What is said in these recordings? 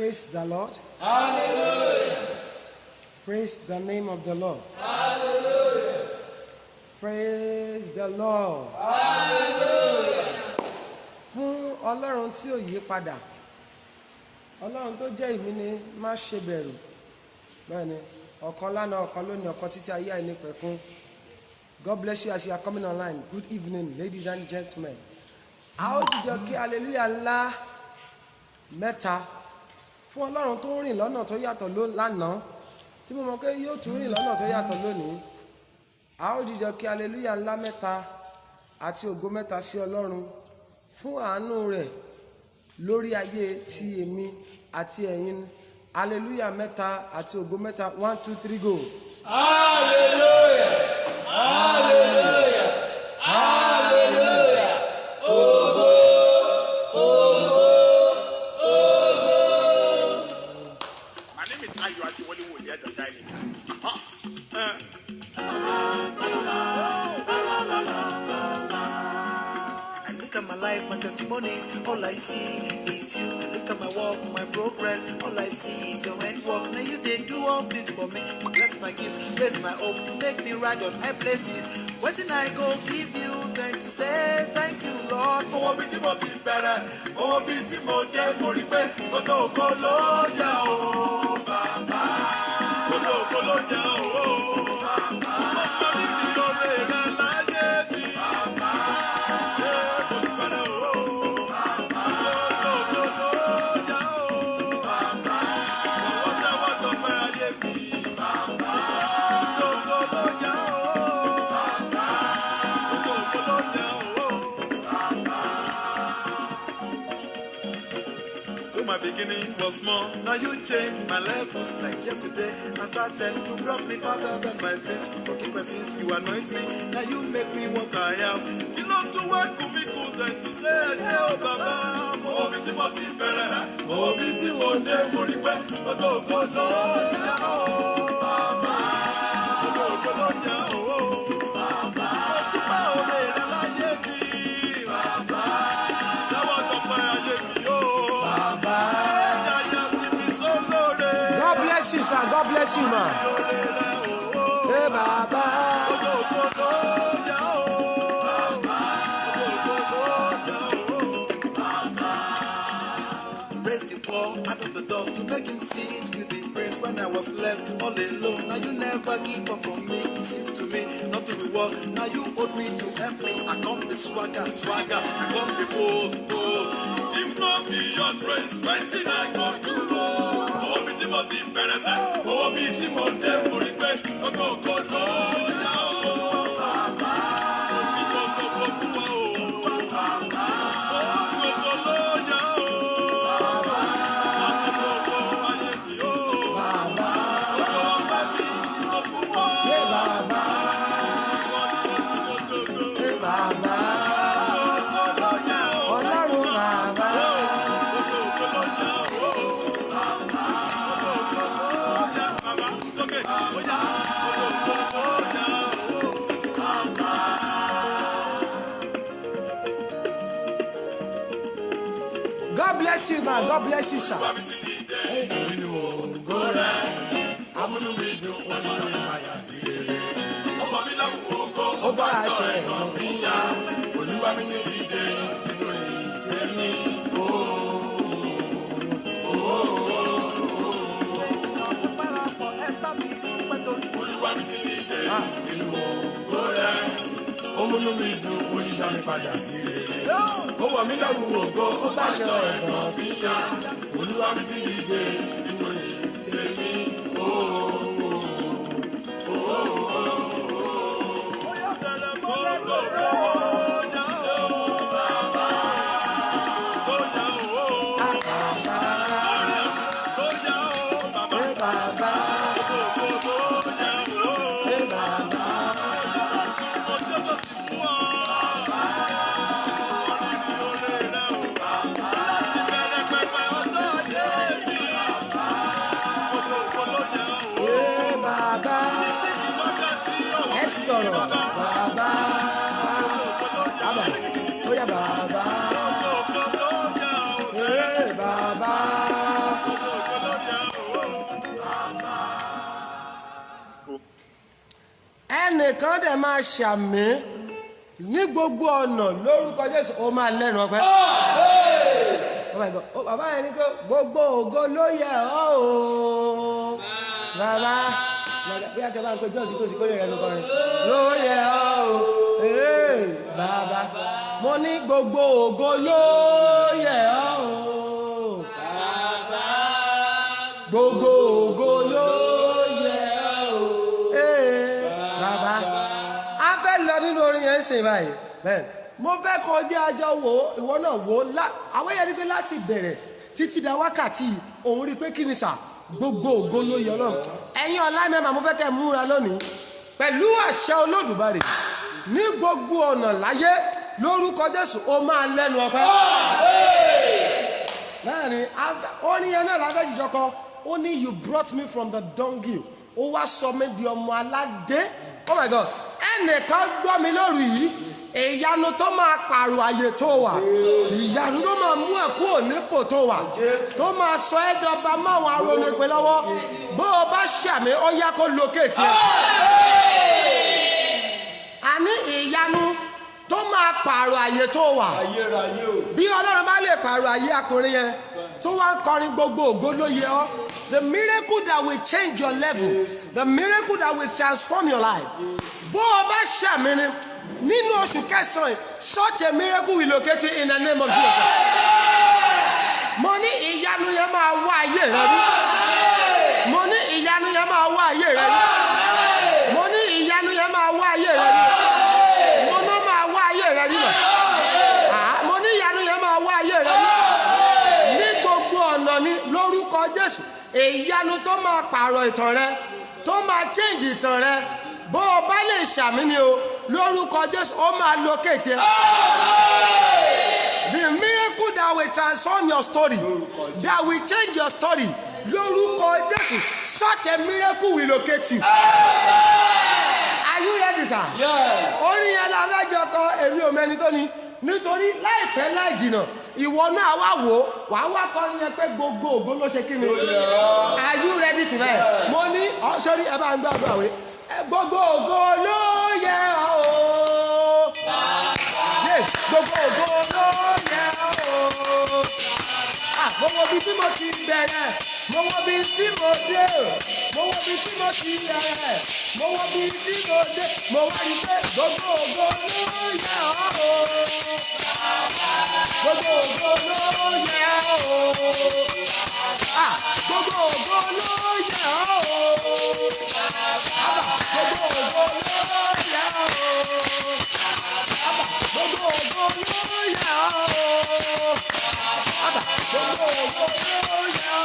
Praise the Lord. Hallelujah. Praise the name of the Lord. Hallelujah. Praise the Lord. Hallelujah. Fún Ọlọ́run tí ò yí padà. Ọlọ́run tó jẹ́ ìmí ni má ṣe bẹ̀rù. Bẹ́ẹ̀ni, ọ̀kan lánàá, ọ̀kan lónìí, ọ̀kan títí ayé àìnípẹ̀kun. God bless you as you are coming online. Good evening, ladies and gentlemen. A ó jíjọ kí hallelujah ńlá mẹ́ta fún Ọlọ́run tó rìn lọ́nà tó yàtọ̀ lánàá tí mo mọ̀ pé yóò tún rìn lọ́nà tó yàtọ̀ lónìí. A ó jíjọ kí hallelujah ńlá mẹ́ta àti ògo mẹ́ta sí Ọlọ́run fún àánú rẹ̀ lórí ayé ti èmi àti ẹ̀yin. Hallelujah mẹ́ta àti ògo mẹ́ta. 1 2 3 go. Hallelujah. Hallelujah. Hallelujah. Ògo. My name is Ayo Adewale Wole Adodainika. I look at my life, my testimonies, all I see is you. I look at my walk, my progress, all I see is your handwork. Now you did do all things for me. You bless my gift, raise my hope, you make me ride on high places. Where did I go give you thanks to say thank you, Lord? Oh, be Timothy better. Oh, be Timothy more request. Go, ya, oh, Baba. Go, ya, oh, Baba. My beginning was small, now you changed my levels like yesterday. I started, you brought me farther than my dreams. You forgive my sins, you anoint me, now you make me what I am. You love to work with me good and to say, oh Baba, mo bi ti mo ti bẹ̀rẹ̀, mo bi ti mo dé, mo rí pé ògo ló yá o Baba, ògo ló yá o Baba, mo dúpẹ́ oore rẹ láyé mi Baba, lọ́wọ́ tọpẹ́ ayé mi o. God bless you, sir. God bless you, man. Hey, Baba. Raise the poor out of the dust to make him sit with the praise when I was left all alone. Now you never give up on me. It seems to me not to the world. Now you hold me to help me. I come the swagger. I come the pose. If not beyond praise, waiting I go to roll. Oh, be Timothy Perez. Oh, be Timothy Moripe. Go, ya oh Baba. God bless you, man. God bless you, sir. Ó bá aṣọ ẹ̀gbọ́n mi yá, Olúwa mi ti dìde nítorí tèmi. Olúwa mi ti dìde nínú ògo rẹ̀. Ó múnú mi dùn, ó yí bá mi padà sí rere. Ó wọ̀ mí lẹ́wù ògo, ó bá aṣọ ẹ̀gbọ́n mi yá. Olúwa mi ti dìde nítorí tèmi. Baba. ẹnìkan dẹ̀ máa ṣàmì ní gbogbo ọ̀nà lórúkọ Jésù ó máa lẹ́nu ọpẹ́. Bàbá yẹn ní pé gbogbo ògo ló yẹ ọ́ o bàbá bí akẹ́ bá ń pe jọ́ọ̀sì tó sì kórè rẹ̀ lóko rẹ̀ ló yẹ ọ́ o bàbá mo ní gbogbo ògo ló yẹ ọ́ o bàbá gbogbo ògo ló yẹ ọ́ o bàbá a fẹ́ lọ nínú orin yẹn ń sìn báyìí bẹ́ẹ̀ mo fẹ́ kọjá àjọ wò ó ìwọ náà wò ó àwọn yẹn rí pé láti bẹ̀rẹ̀ títí da wákàtí òun rí pé kí ni sà gbogbo ògo ló yẹ Ọlọ́run ẹ̀yin ọ̀la mẹ́ma mo fẹ́ kẹ́ múra lónìí pẹ̀lú àṣẹ Olódùmarè ní gbogbo ọ̀nà láyé lórúkọ Jésù ó máa lẹ́nu ọpẹ́. Láàrin orin yẹn náà lábẹ́ ìjọkọ ó ní you brought me from the dunghill ó wá sọ mí di ọmọ aládé. Oh my God ẹnìkan gbọ́ mi lóru yìí ìyanu tó máa pààrọ̀ àyè tó wà ìyanu tó máa mú ẹ̀kú ònípò tó wà tó máa sọ ẹ́ dọba máwọn arónípe lọ́wọ́ bó o bá ṣàmì ó yá kó lókèétì ẹ̀. àní ìyanu tó máa pààrọ̀ àyè tó wà bí Ọlọ́run bá lè pààrọ̀ àyè akùnrin yẹn tó wá ń kọrin gbogbo ògo ló yẹ ọ́. The miracle that will change your level, the miracle that will transform your life. Bó o bá ṣàmì ni nínú oṣù kẹsàn-án such a miracle will locate you in the name of Jesus. Mo ní ìyanu yẹn máa wá ayé rẹ rí. Mo ní ìyanu yẹn máa wá ayé rẹ rí. Mo ní ìyanu yẹn máa wá ayé rẹ rí. Mo ní máa wá ayé rẹ rí mà. Mo ní ìyanu yẹn máa wá ayé rẹ rí. Ní gbogbo ọ̀nà ni lórúkọ Jésù. Ìyanu tó máa pààrọ̀ ìtàn rẹ tó máa change ìtàn rẹ bó o bá lè ṣàmì ni o lórúkọ Jésù ó máa locate ẹ. The miracle that will transform your story that will change your story lórúkọ Jésù such a miracle will locate you. Are you ready sir? Orin yẹn la fẹ́ jọ kọ èmi ò mẹ́ni tó ni nítorí láìpẹ́ láì jìnnà ìwọ náà wá wò ó wàá wá kọ́ ni yẹn pé gbogbo ògo ló ṣe kí ni. Are you ready tonight? Mo ní sọ́rí ẹ bá ń gbàgbọ́ àwẹ̀ gbogbo ògo ló yẹ ọ́ o. Gbogbo ògo ló yẹ ọ́ o. Mo wo bí tí mo ti bẹ̀rẹ̀ mo wo bí tí mo dé mo wo bí tí mo ti bẹ̀rẹ̀ mo wo bí tí mo dé mo wá rí pé gbogbo ògo ló yẹ ọ́ o. Gbogbo ògo ló yẹ ọ́ o. Gbogbo ògo ló yẹ ọ́ o. Gbogbo ògo ló yẹ ọ́ o. Gbogbo ògo ló yẹ ọ́ o. Gbogbo ògo ló yẹ ọ́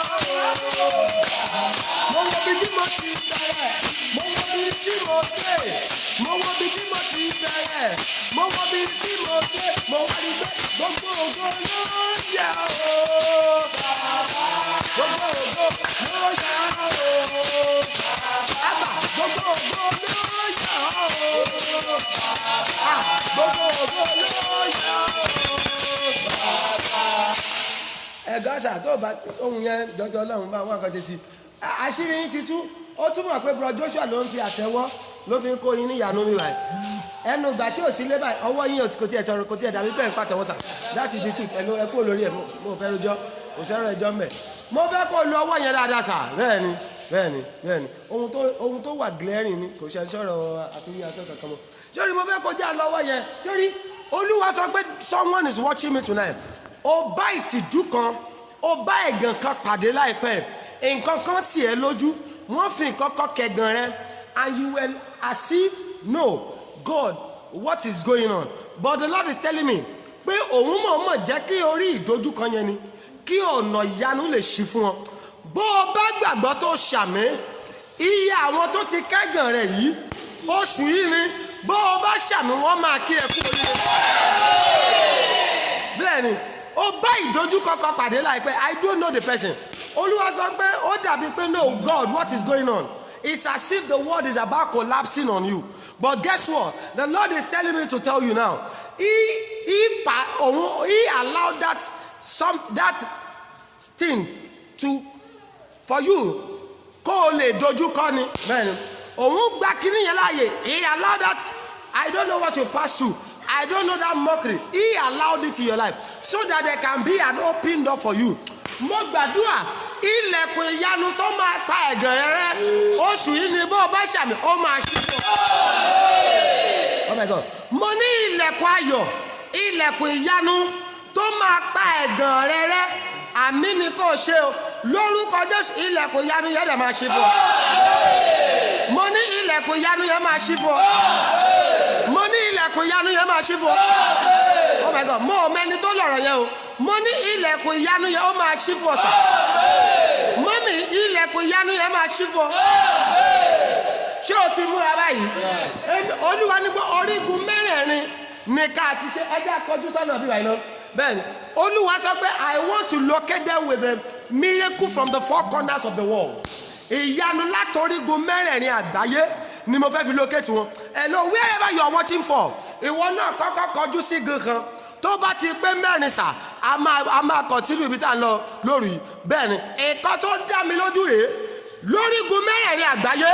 o. Mo wo bí tí mo ti bẹ̀rẹ̀ mo wo bí tí mo dé mo wo bí tí mo ti bẹ̀rẹ̀ mo wo bí tí mo dé mo wá rí pé gbogbo ògo ló yẹ ọ́ o. Gbogbo ògo ló yẹ ọ́ o. Gbogbo ògo ló yẹ ọ́ o. Gbogbo ògo ló yẹ ọ́ o. Ẹ̀gọ́sà tó bá ohun yẹn dọ́jọ́ Ọlọ́run bá wọn kan ṣe sí àṣírí yín ti tú ó túmọ̀ pé bro Joshua ló ń fi àtẹ́wọ́ ló fi ń kó yín ní ìyanu mi báyìí ẹnu ìgbà tí ò sí lé báyìí ọwọ́ yín kò tiẹ̀ tọrọ kò tiẹ̀ dàbí pé ń pàtẹ́wọ́ sà that is the truth ẹ kó lórí ẹ̀ mo fẹ́ rojọ́ kò sẹ́rọ̀ ẹjọ́ mẹ́ mo fẹ́ kó lo ọwọ́ yẹn dáadáa sà bẹ́ẹ̀ni ohun tó wà glaring ni kò ṣe sọ̀rọ̀ àtúnyẹ àtọ́ kankan mọ́ sórí mo fẹ́ kọjá lọ́wọ́ yẹn sórí Olúwa sọ pé someone is watching me tonight ó bá ìtìjú kan ó bá ẹ̀gàn kan pàdé láìpẹ́ nǹkan kan tiẹ̀ lójú wọ́n fi nǹkan kan kẹ̀gàn rẹ and you will as if no God what is going on but the Lord is telling me pé òun mọ̀ọ́mọ̀ jẹ́ kí orí ìdojúkan yẹn ni kí ọ̀nà ìyanu lè ṣí fún ọ bó o bá gbàgbọ́ tó ṣàmì iye àwọn tó ti kẹ́gàn rẹ yìí oṣù yìí ni bó o bá ṣàmì wọ́n máa kí ẹ kú oríire bẹ́ẹ̀ ni ó bá ìdojúkọ kan pàdé láìpẹ́ I don't know the person Olúwa sọ pé ó dàbí pé no God what is going on it's as if the world is about collapsing on you but guess what the Lord is telling me to tell you now he allowed that thing for you kó o lè dojúkọ ni bẹ́ẹ̀ni òun gba kíní yẹn láàyè. He allowed that. I don't know what you pass through. I don't know that mockery. He allowed it in your life so that there can be an open door for you. Mo gbàdúrà ilẹ̀kùn ìyanu tó máa pa ẹ̀gàn rẹ oṣù yìí ni bó bá ṣàmì ó máa ṣí fún ọ. Oh my God. Mo ní ilẹ̀kùn ayọ̀, ilẹ̀kùn ìyanu tó máa pa ẹ̀gàn rẹ àmì ni kò ṣe o. Lórúkọ Jésù ilẹ̀kùn ìyanu yẹn dẹ̀ máa ṣí fún ọ. Mo ní ilẹ̀kùn ìyanu yẹn máa ṣí fún ọ. Mo ní ilẹ̀kùn ìyanu yẹn máa ṣí fún ọ. Oh my God. Mo ò mẹ́ni tó lọ̀rọ̀ yẹn o. Mo ní ilẹ̀kùn ìyanu yẹn ó máa ṣí fún ọ sà. Mọ́mì ilẹ̀kùn ìyanu yẹn máa ṣí fún ọ. Ṣé o ti múra báyìí? Olúwa ní pé orígun mẹ́rẹ̀ẹ̀rin ní ká ti ṣe ẹjẹ́ akọjú sọ́nà bí wàá iná. Bẹ́ẹ̀ni, Olúwa sọ pé I want to locate them with a miracle from the four corners of the world. Ìyanu látorígun mẹ́rẹ̀ẹ̀rin àgbáyé ni mo fẹ́ fi locate wọn. Hello, wherever you are watching for, ìwọ náà kọ́kọ́ kọjú sí gan kan. Tó bá ti pé mẹ́rin sà, a máa continue ibi tá à ń lọ lórí yìí. Bẹ́ẹ̀ni, nǹkan tó dá mi lójú rèé lórígun mẹ́rẹ̀ẹ̀rin àgbáyé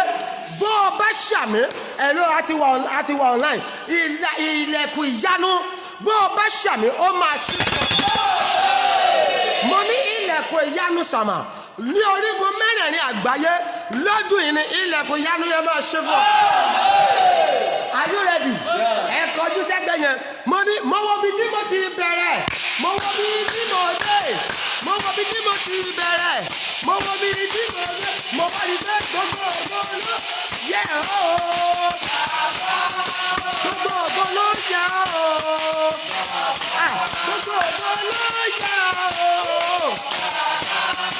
bó o bá ṣàmì ẹ̀rọ àti wà online ilẹ̀kùn ìyanu bó o bá ṣàmì ó máa ṣí. Mo ní ilẹ̀kùn ìyanu sàmà ní orígun mẹ́rẹ̀ẹ̀rin àgbáyé lọ́dún yìí ni ilẹ̀kùn ìyanu yẹn máa ṣí fún ọ. Are you ready? Ẹ kọjú sẹ́gbẹ̀ yẹn. Mo wo bí tí mo ti bẹ̀rẹ̀. Mo wo bí tí mo dé. Mo wo bí tí mo ti bẹ̀rẹ̀. Mo wo bí tí mo dé. Mo wá rí pé gbogbo ògo ló yẹ ooo. Gbogbo ògo ló yẹ ooo. Gbogbo ògo ló yẹ ooo.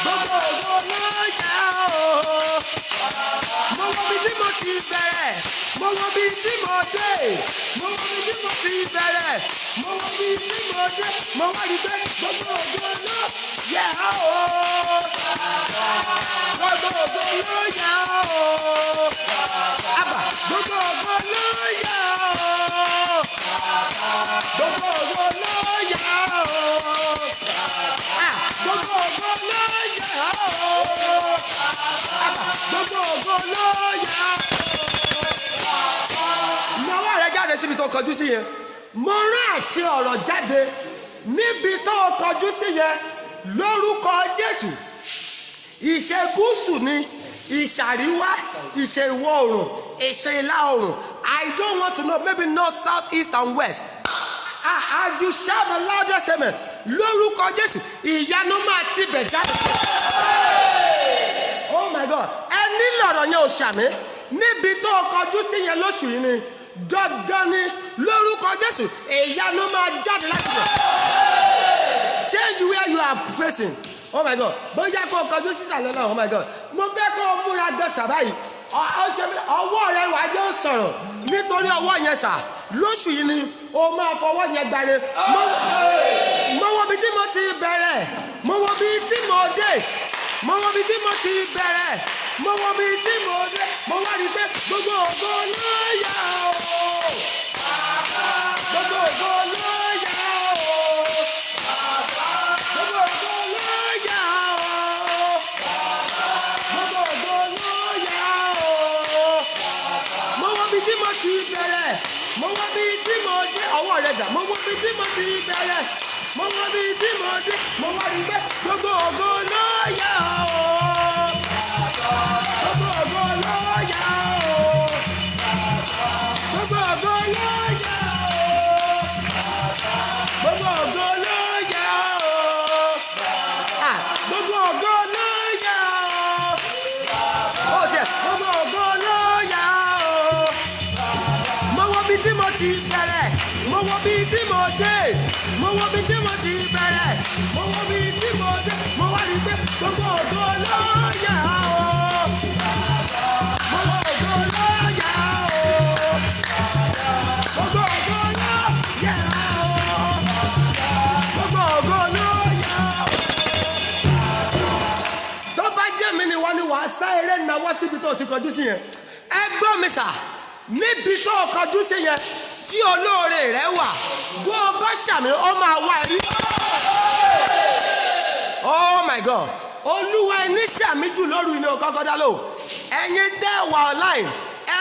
Gbogbo ògo ló yẹ ooo. Mo wo bí tí mo ti bẹ̀rẹ̀. Mo wo bí tí mo dé. Mo wo bí tí mo ti bẹ̀rẹ̀. Mo wo bí tí mo dé. Mo wá rí pé gbogbo ògo ló yẹ ooo. Gbogbo ògo ló yẹ ooo. Àbá gbogbo ògo ló yẹ ooo. Gbogbo ògo ló yẹ ooo. Gbogbo ògo ló yẹ ooo. Àbá gbogbo ògo ló yẹ ooo. Ìyàwó rẹ jáde síbi tó kọjú sí yẹn. Mo rán àṣẹ ọ̀rọ̀ jáde níbi tó kọjú sí yẹn lórúkọ Jésù. Ìṣègùsù ni ìṣàríwá, ìṣèwọ̀ oòrùn, ìṣèlà oòrùn. I don't want to know, maybe north, south, east and west. As you shout the loudest amen, lórúkọ Jésù, ìyanu máa ti bẹ̀ jáde. Oh my God, ẹni lọ̀rọ̀ yẹn ò ṣàmì níbi tó kọjú sí yẹn lóṣù yìí ni dandan ni lórúkọ Jésù, ìyanu máa jáde láti bẹ̀. Change where you are facing. Oh my God, bóyá kó o kọjú sísàlẹ̀ náà. Oh my God, mo fẹ́ kó o múra gan sàbá yìí. Ọwọ́ rẹ wàá jẹ́ sọ̀rọ̀ nítorí ọwọ́ yẹn sà lóṣù yìí ni o máa fọwọ́ yẹn gbáre. Mo wo bí tí mo ti bẹ̀rẹ̀. Mo wo bí tí mo dé. Mo wo bí tí mo ti bẹ̀rẹ̀. Mo wo bí tí mo dé. Mo wá rí pé gbogbo ògo ló yẹ ooo. Gbogbo ògo ló yẹ ooo. Gbogbo ògo ló yẹ ooo. Gbogbo ògo ló yẹ ooo. Mo wo bí tí mo ti bẹ̀rẹ̀. Mo wo bí tí mo dé. Ọwọ́ rẹ̀ dà. Mo wo bí tí mo ti bẹ̀rẹ̀. Mo wo bí tí mo dé. Mo wá rí pé gbogbo ògo ló yẹ ooo. Gbogbo ògo ló yẹ ooo. Gbogbo ògo ló yẹ ooo. Gbogbo ògo ló yẹ ooo. Gbogbo ògo ló yẹ ooo. Ó tiẹ̀ gbogbo ògo ló yẹ ooo. Mo wo bí tí mo ti bẹ̀rẹ̀. Mo wo bí tí mo dé. Mo wo bí tí mo ti bẹ̀rẹ̀. Mo wo bí tí mo dé. Mo wá rí pé gbogbo ògo ló yẹ ooo. Gbogbo ògo ló yẹ ooo. Gbogbo ògo ló yẹ ooo. Gbogbo ògo ló yẹ ooo. Tó bá jẹ́ mi ni wọ́n ní wàá sá eré náwó síbi tó ti kọjú sí yẹn. Ẹ gbọ́ mi sà, níbi tó kọjú sí yẹn tí olóore rẹ wà bó o bá ṣàmì ó máa wá rí. Oh my God, olúwa ẹni ṣàmì jù lóru iná kọ́kọ́ dá lò. Ẹ̀yin tẹ́ wà online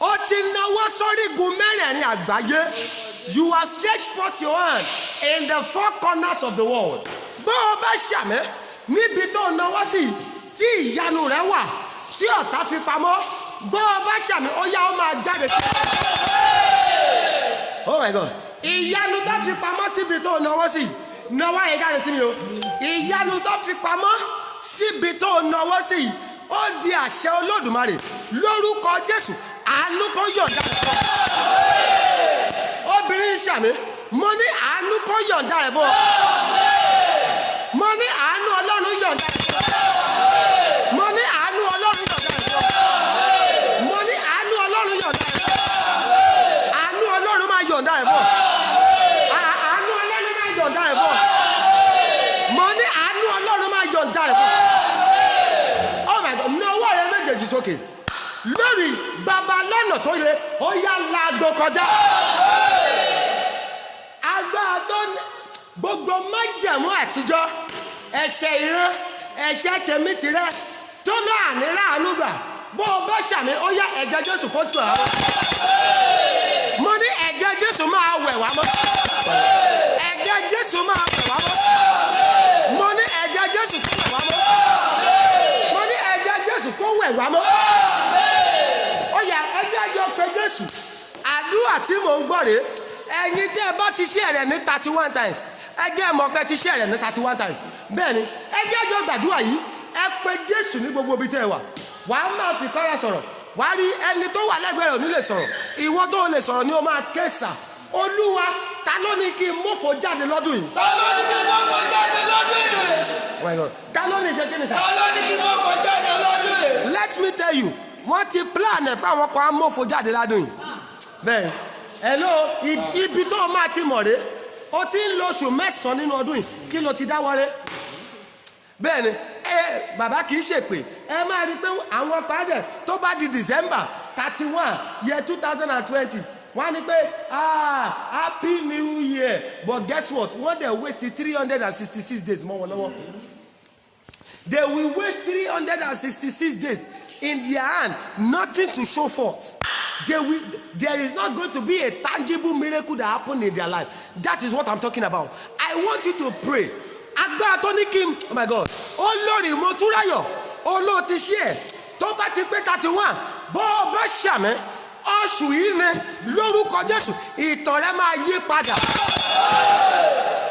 Ó ti náwó sórígun mẹ́rẹ̀ẹ̀rin àgbáyé. You are stretched forth your hand in the four corners of the world. Bó o bá ṣàmẹ́ níbi tó náwó sí tí ìyanu rẹ̀ wà tí ọ̀tá fi pamọ́. Bó o bá ṣàmẹ́ ó yá ó máa jáde sí. Oh my God. Ìyanu tó fi pamọ́ síbi tó náwó sí. Náwó yẹn jáde sí mi o. Ìyanu tó fi pamọ́ síbi tó náwó sí. Ó di àṣẹ Olódùmarè lórúkọ Jésù àánú kó yọ̀ǹda rẹ̀ fún ọ. Obìnrin ṣàmì mo ní àánú kó yọ̀ǹda rẹ̀ fún ọ. Mo ní àánú Ọlọ́run yọ̀ǹda rẹ̀ fún ọ. Mo ní àánú Ọlọ́run yọ̀ǹda rẹ̀ fún ọ. Mo ní àánú Ọlọ́run yọ̀ǹda rẹ̀ fún ọ. Àánú Ọlọ́run máa yọ̀ǹda rẹ̀ fún ọ. Àánú Ọlọ́run máa yọ̀ǹda rẹ̀ fún ọ. Mo ní àánú Ọlọ́run máa yọ̀ǹda rẹ̀ fún ọ. Sókè lórí bàbá lọ́nà tó yẹ ó yá lágbo kọjá. Agbára tó gbogbo májẹ̀mú àtijọ́ ẹ̀ṣẹ̀ ìran ẹ̀ṣẹ̀ tèmi tirẹ̀ tó láàánú ráàánú gbà bó o bá ṣàmì ó yá ẹ̀jẹ̀ Jésù kó tù ọ́. mo ní ẹ̀jẹ̀ Jésù máa wẹ̀ wá mọ́. ẹ̀jẹ̀ Jésù máa wẹ̀ wá mọ́. mo ní ẹ̀jẹ̀ Jésù kó wẹ̀ wá mọ́. mo ní ẹ̀jẹ̀ Jésù kó wẹ̀ wá mọ́. ó yá ẹ̀jẹ̀ jọ pé Jésù àdúrà tí mò ń gbọ́ rèé ẹ̀yin tẹ́ ẹ bá ti ṣe rẹ̀ ní 31 times ẹ jẹ́ mọ̀ pé ti ṣe rẹ̀ ní 31 times bẹ́ẹ̀ ni ẹ jẹ́ jọ gbàdúrà yìí ẹ pé Jésù ní gbogbo ibi tẹ́ ẹ wà wàá máa fi kọ́ra sọ̀rọ̀ wàá rí ẹni tó wà lẹ́gbẹ̀ẹ́ rẹ̀ ò ní lè sọ̀rọ̀ ìwọ tó lè sọ̀rọ̀ ni ó máa kẹsà Olúwa ta ló ní kí n mọ́fò jáde lọ́dún yìí. ta ló ní kí n mọ́fò jáde lọ́dún yìí. ta ló ní ṣe kí ni sà. ta ló ní kí n mọ́fò jáde lọ́dún yìí. let me tell you wọ́n ti plan ẹ̀ pé àwọn kan á mọ́fò jáde lọ́dún yìí bẹ́ẹ̀ hello ibi tó o máa ti mọ̀ rè o ti ń lo oṣù mẹ́sàn-án nínú ọdún yìí kí ló ti dáwọ́lé bẹ́ẹ̀ ni bàbá kì í ṣèpè ẹ máa rí i pé àwọn kan á dẹ̀ tó bá di December 31 year 2020 wọ́n á ní pé happy new year but guess what wọ́n dẹ̀ waste 366 days mọ́ wọn lọ́wọ́ they will waste 366 days in their hand nothing to show forth. There is not going to be a tangible miracle that happened in their life. That is what I'm talking about. I want you to pray. Agbára tó ní kí n, oh my God, olórí mo tún ráyọ̀, olóò ti ṣe ẹ̀, tó bá ti pé 31, bó o bá ṣàmì, oṣù yìí ni lórúkọ Jésù, ìtàn rẹ máa yí padà.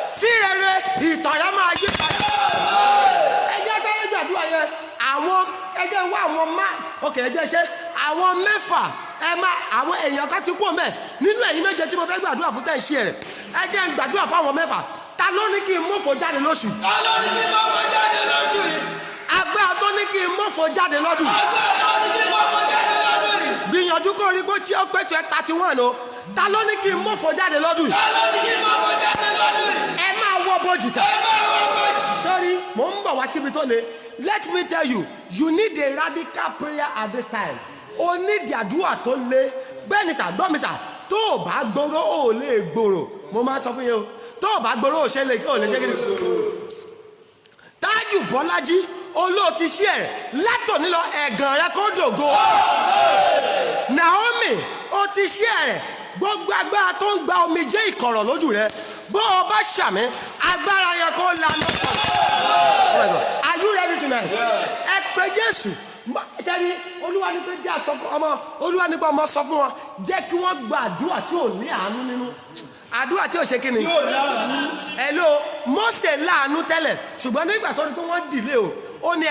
Sí rere, ìtàn rẹ máa yí padà. Ẹ jẹ́ sáré gbàdúrà yẹn, ẹ jẹ́ wá ẹ jẹ́ ṣe àwọn mẹ́fà. Àwọn èèyàn kan ti kú mẹ́ nínú ẹ̀yin méje tí mo fẹ́ gbàdúrà fún tẹ̀ ṣe rẹ̀ ẹ jẹ́ ń gbàdúrà fún àwọn mẹ́fà ta ló ní kí n mọ́fò jáde lóṣù. ta ló ní kí n mọ́fò jáde lóṣù yìí. agbára tó ní kí n mọ́fò jáde lọ́dún. agbára tó ní kí n mọ́fò jáde lọ́dún yìí. gbìyànjú kó rí bó tí ó pé 31 o ta ló ní kí n mọ́fò jáde lọ́dún. ta ló ní kí n mọ́fò jáde lọ́dún yìí. ẹ máa wọ bójì sá. ẹ máa wọ bójì. sọ́rí mò ń bọ̀ wá síbi tó le let me tell you you need a radical prayer at this time. O ní ìdàdúrà tó lé bẹ́ẹ̀ ni sà gbọ́ mi sà tó o bá gbòòrò o lè gbòòrò mo máa sọ fún yín o tó o bá gbòòrò o ṣe lè ṣe kí ni. Tájù Bọ́lájí olóòtí ṣí ẹ̀ látòní lọ ẹ̀gàn rẹ kó dògo. Naomi ó ti ṣí ẹ̀ gbogbo agbára tó ń gba omijé ìkọ̀rọ̀ lójú rẹ bó o bá ṣàmì agbára yẹn kó lànà. Are you ready tonight? Ẹ pé Jésù. Tẹ́lí Olúwa ní pé jẹ́ àsọ fún ọmọ Olúwa ní pé ọmọ sọ fún wọn jẹ́ kí wọ́n gba àdúrà tí ò ní àánú nínú àdúrà tí ò ṣe kíni. Hello Mósè láàánú tẹ́lẹ̀ ṣùgbọ́n nígbà tó ní pé wọ́n dìlé o ó ní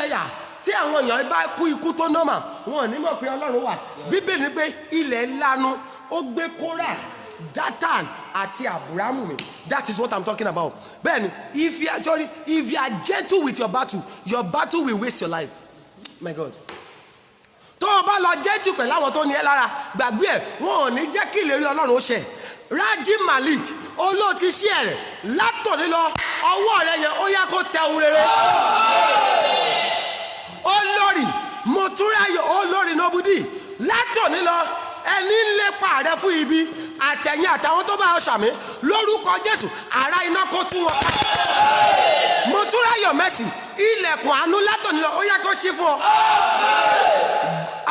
ẹ̀yà tí àwọn èèyàn bá kú ikú tó nọ́mà wọn ò ní mọ̀ pé Ọlọ́run wà Bíbélì ní pé ilẹ̀ lanu ó gbé Kórà Dátàn àti Àbúrámù mi. That is what I'm talking about. Bẹ́ẹ̀ni if you are gentle with your battle will waste your life. My God. Tó o bá lọ jẹ́jù pẹ̀lú àwọn tó ní ẹ lára gbàgbé ẹ̀ wọn ò ní jẹ́ kí ìlérí Ọlọ́run ó ṣẹ. Rájí Malik olóòtí ṣí ẹ̀ rẹ̀ látòní lọ ọwọ́ rẹ̀ yẹn ó yá kó tẹ ohun rere. Olórí Motúnráyọ̀ olórí Nobudi látòní lọ ẹni ń lépa rẹ fún ibi àtẹ̀yìn àtàwọn tó bá ọ ṣàmì lórúkọ Jésù ara iná kó tún wọn. Motúnráyọ̀ Mercy ilẹ̀kùn àánú látòní lọ ó yá kó ṣí fún ọ.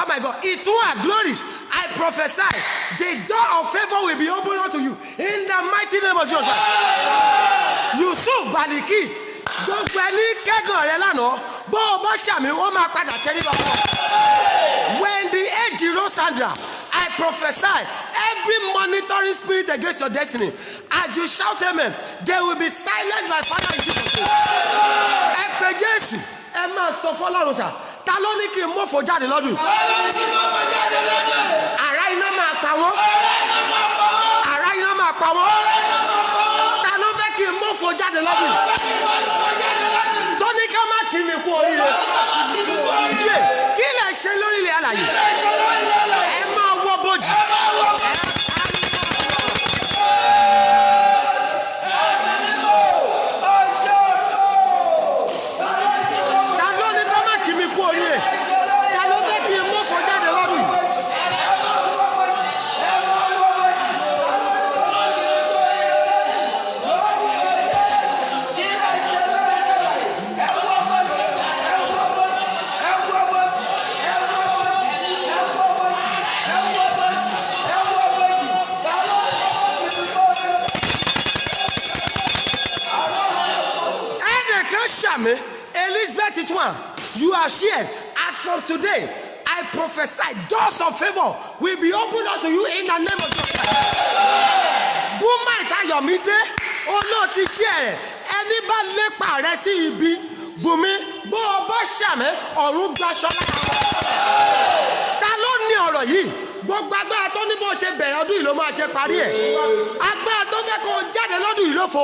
Oh my God, Ìtúwà glories, I prophesy the door of favor will be opened unto you in the mighty name of Jesus. Yusuf Balikis gbogbo ẹni kẹ́gàn rẹ lánàá bó o bá ṣàmì wọ́n máa padà tẹ́lẹ̀ bọ̀. When the age rose Sandra, I prophesy every monitoring spirit against your destiny as you shout amen they will be silent by fire in Jesus' name. Ẹ pé Jésù ẹ máa sọ fọ́lọ́run sà ta ló ní kí n mọ́fò jáde lọ́dún. ta ló ní kí n mọ́fò jáde lọ́dún. Àrá iná máa pa wọ́n. Àrá iná máa pa wọ́n. Ta ló fẹ́ kí n mọ́fò jáde lọ́dún. Tó ní ká má kí mi kú oríire. Yé kí lè ṣe lórílẹ̀ àlàyé. Ẹ máa wọ bójì. ẹnìkan ṣàmì Elizabeth Itwan, you are shared. As from today, I prophesy doors of favor will be opened unto you in the name of Jesus. Bùnmá Ìtayọ̀mídé olóòtí share ẹni bá lépa rẹ sí ibi Bùnmi bó o bá ṣàmì ọ̀run gbaṣọ lára. Ta ló ní ọ̀rọ̀ yìí? Gbogbo agbára tó ní bó ṣe bẹ̀rẹ̀ ọdún yìí ló máa ṣe parí ẹ̀. Agbára tó fẹ́ kó jáde lọ́dún yìí ló fò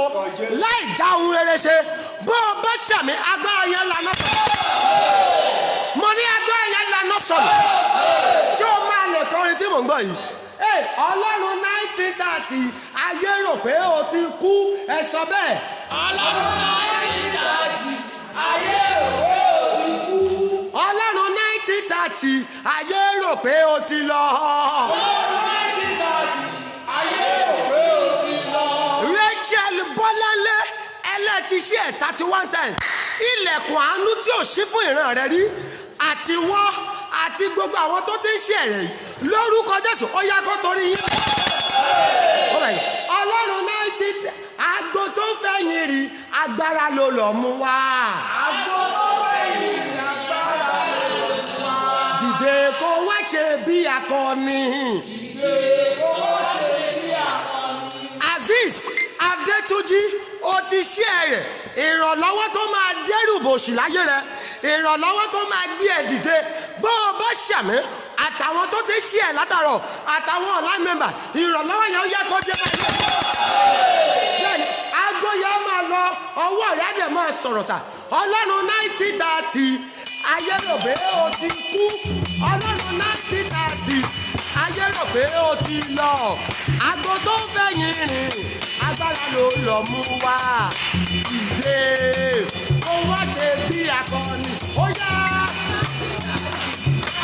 láì dá ohun rere ṣe. Bó o bá ṣàmì agbára yẹn lànà sọ̀rọ̀. Mo ní agbára yẹn lànà sọ̀rọ̀. Ṣé o máa lè kọrin tí mò ń gbọ́ yìí? Ọlọ́run 1930 ayé rò pé o ti kú ẹ sọ bẹ́ẹ̀. Ọlọ́run 1930 ayé rò pé o ti kú. Ọlọ́run 1930 ayé rò pé o ti lọ. Ọlọ́run 1930 ayé rò pé o ti lọ. Rachel Bọ́láńlé ẹlẹ́tìṣẹ́ 31 times ilẹ̀kùn àánú tí ò ṣí fún ìran rẹ rí àti wọ́n àti gbogbo àwọn tó ti ń ṣe ẹ̀rẹ̀ yìí lórúkọ Jésù ó yá kó torí yín. Ọlọ́run 19 àgbo tó fẹ́ yín rí agbára ló lọ mú wá. Àgbo tó fẹ́ yín rí agbára ló mú wá. Dìde kó wá ṣe bí akọni. Dìde kó wá ṣe bí akọni. Azeez Adétúnjí ó ti ṣí ẹ̀rẹ̀ ìrànlọ́wọ́ tó máa dẹ́rù bòṣì láyé rẹ ìrànlọ́wọ́ tó máa gbé ẹ dìde bó o bá ṣàmì àtàwọn tó ti ṣí ẹ látàrọ̀ àtàwọn online member ìrànlọ́wọ́ yẹn ó yẹ kó dé báyìí. Bẹ́ẹ̀ni aago yẹn máa lọ ọwọ́ rẹ̀ á dẹ̀ máa sọ̀rọ̀ sà. Ọlọ́run 1930 ayé rò pé o ti kú. Ọlọ́run 1930 ayé rò pé o ti lọ. Aago tó fẹ̀yìn rìn agbára ló lọ mú wá. Ìdè ó wá ṣe bí akọni ó yá.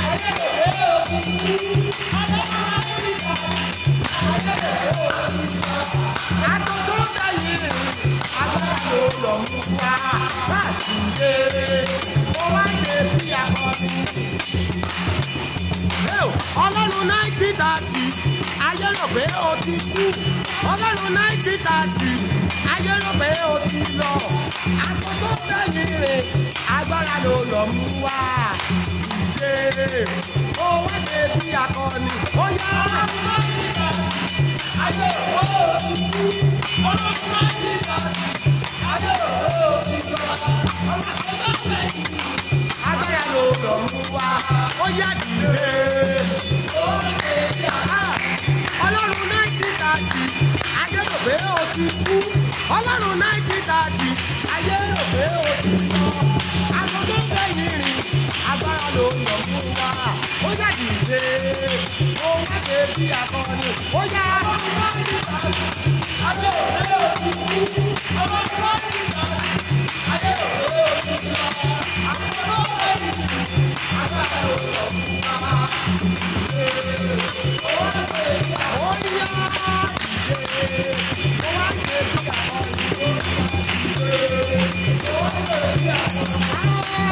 Ayé rò pé o ti kú. Ọlọ́run 1930 ayé rò pé o ti lọ. Aago tó fẹ̀yìn rìn agbára ló lọ mú wá. Láti dé ó wá ṣe bí akọni. Ọlọ́run 1930 ayé rò pé o ti kú. Ọlọ́run 1930 ayé rò pé o ti lọ. Àkókò fẹ́yìn rẹ̀ agbára ló lọ mú wá. Ìdè ó wá ṣe bí akọni. Ó yá. Ayé rò pé o ti kú. Ọlọ́run 1930 ayé rò pé o ti lọ. Àkókò fẹ́yìn agbára ló lọ mú wá. Ó yá dìde. Ọlọ́run 1930 ayé rò pé o ti kú. Ọlọ́run 1930 ayé rò pé o ti lọ. Agogo fẹ̀yìn rìn agbára ló lọ mú wá. Ó yá dìde. Ó wá ṣe bí akọni. Ó yá. ayé rò pé o ti kú. Ọlọ́run 1930 ayé rò pé o ti lọ. Àkókò fẹ́yìn agbára ló lọ mú wá. Ó wá ṣe bí akọni. Ó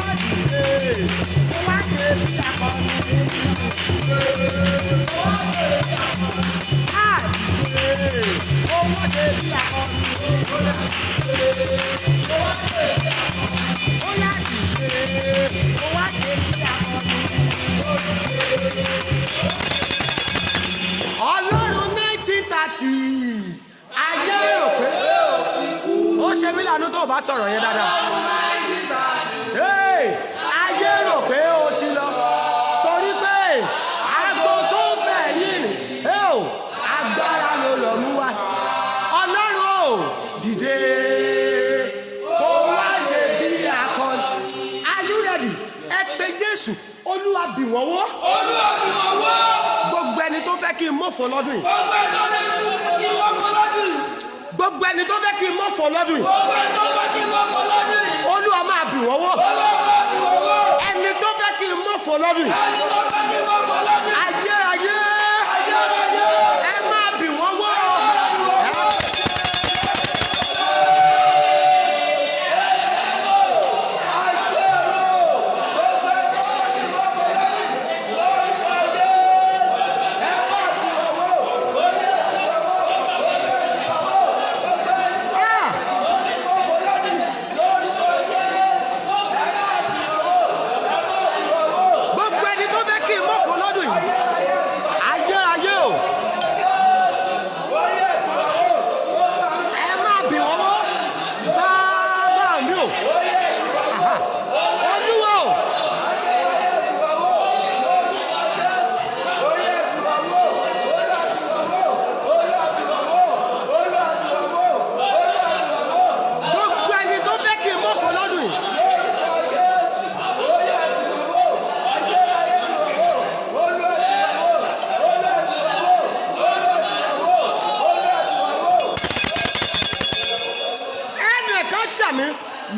yá dìde. Ó wá ṣe bí akọni. Ó wá ṣe bí akọni. Ó wá ṣe bí akọni. Ọlọ́run 1930 ayé rò pé ó ṣe mí lànà tó o bá sọ̀rọ̀ yẹn dáadáa. Ayé rò pé o ti lọ torí pé agbo tó fẹ́ yín rìn agbára ló lọ mú wá. Ọlọ́run ò dìde kó wá ṣe bí akọni. Are you ready? Ẹ pé Jésù Olúwa bì wọ́n wó. Olúwa bì wọ́n wó. Gbogbo ẹni tó fẹ́ kí n mọ̀fọ́ lọ́dún yìí. Gbogbo ẹni tó fẹ́ kí n mọ̀fọ́ lọ́dún yìí. Gbogbo ẹni tó fẹ́ kí n mọ̀fọ́ lọ́dún yìí. Gbogbo ẹni tó fẹ́ kí n mọ̀fọ́ lọ́dún yìí. Olúwa máa bì wọ́n wó. Olúwa bì wọ́n wó. Ẹni tó fẹ́ kí n mọ̀fọ́ lọ́dún yìí. Ẹni tó fẹ́ kí n mọ̀fọ́ lọ́dún yìí. Ayérayé ẹ máa bì wọ́n wó.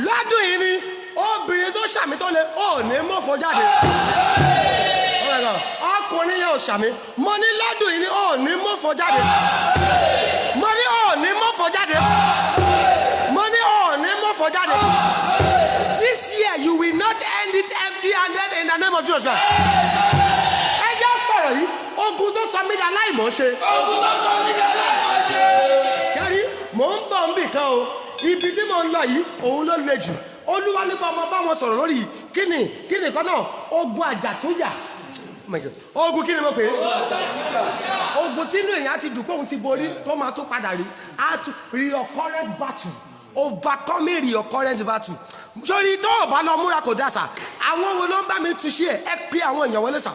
ládùn yìí ni obìnrin tó ṣàmì tó lé ò ní mọ́fọ́ jáde. Ọkùnrin yẹn ò ṣàmì mo ní ládùn yìí ni ò ní mọ́fọ́ jáde. Mo ní ò ní mọ́fọ́ jáde. Mo ní ò ní mọ́fọ́ jáde. This year you will not end it empty-handed in the name of Jesus Christ. Ẹ jẹ́ sọ̀rọ̀ yìí ogun tó sọ mí dà láìmọ̀ ṣe. Ogun tó sọ mí dà láìmọ̀ ṣe. Kẹ́rí mò ń bọ̀ nbì kan o ibi tí mò ń lọ yìí òun ló le jù. Olúwa nípa ọmọ bá wọn sọ̀rọ̀ lórí kíni kan náà ogun àjàtúnyà. Ogun kíni mo pè é? Ogun tí inú èèyàn ti dùn pé òun ti borí tó máa tó padà rí. Recurrent battle. Overcoming recurrent battle. Sori tó o bá lọ múra kò dá sà. Àwọn wo ló ń bá mi tu ṣe ẹ pé àwọn èèyàn wọlé sà.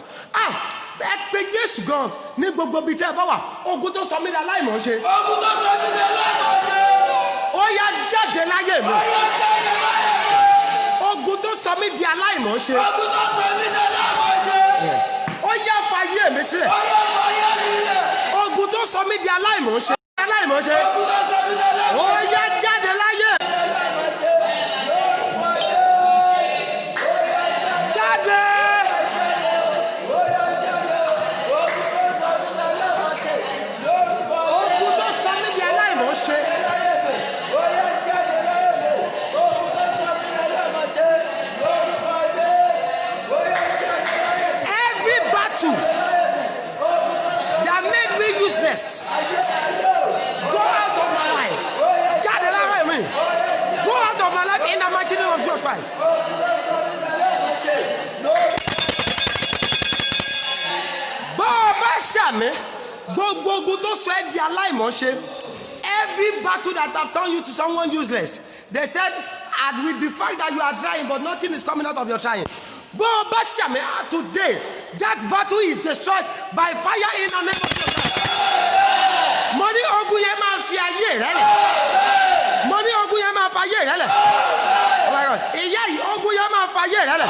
Ẹ pé Jésù gan ní gbogbo ibi tẹ́ ẹ bá wà. Ogun tó sọ mí dà láìmọ̀ ṣe. Ogun tó sọ mí dà láìmọ̀ ṣe. Ó yá jáde láyé mi. Ó yá jáde láyé mi. Ogun tó sọ mí di aláìmọ̀ ṣe. Ogun tó sọ mí dà láìmọ̀ ṣe. Ó yá fayé mi sílẹ̀. Ó yá fayé mi sílẹ̀. Ogun tó sọ mí di aláìmọ̀ ṣe. Aláìmọ̀ ṣe. Ogun tó sọ mí dà láìmọ̀ ṣe. Ó yá jáde láyé. Jáde. Ogun tó sọ mí di aláìmọ̀ ṣe. Every battle that made me useless, go out of my life. Jáde lára mi. Go out of my life in the mighty name of Jesus Christ. Bó o bá ṣàmì, gbogbo ogun tó sọ ẹ́ di aláìmọ̀ ṣe. Every battle that have turned you to someone useless, they said, and with the fact that you are trying, but nothing is coming out of your trying. Bó o bá ṣàmì, today, that battle is destroyed by fire in the name of Jesus. Mo ní ogun yẹn máa fi ayé rẹ lẹ̀. Mo ní ogun yẹn máa fa ayé rẹ lẹ̀. Ìyá yìí ogun yẹn máa fa ayé rẹ lẹ̀.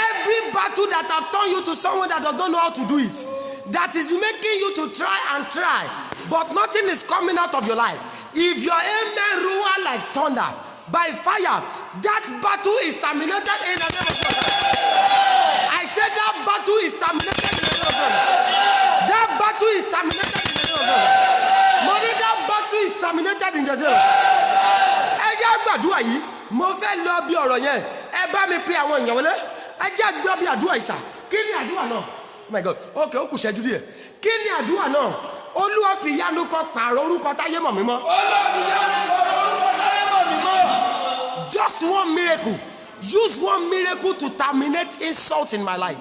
Every battle that have turned you to someone that does not know how to do it, that is making you to try and try, but nothing is coming out of your life. If your amen roar like thunder, by fire, that battle is terminated in the name of God. I said that battle is terminated in the name of God. That battle is terminated in the name of God. Money, that battle is terminated in the name of God. Ẹ jẹ́ gbàdúrà yìí, mo fẹ́ lọ bí ọ̀rọ̀ yẹn. Ẹ bá mi pe àwọn èèyàn wọlé. Ẹ jẹ́ gbọ́ bí àdúrà ìsà. Kí ni àdúrà náà? Oh my God. Okay, ó kù ṣẹ́jú díẹ̀. Kí ni àdúrà náà? Olúwa fi ìyanu kan pààrọ̀ orúkọ táyé mọ̀ mí mọ́. Olúwa fi ìyanu kan pààrọ̀ orúkọ táyé mọ̀ mí mọ́. Just one miracle. Use one miracle to terminate insult in my life.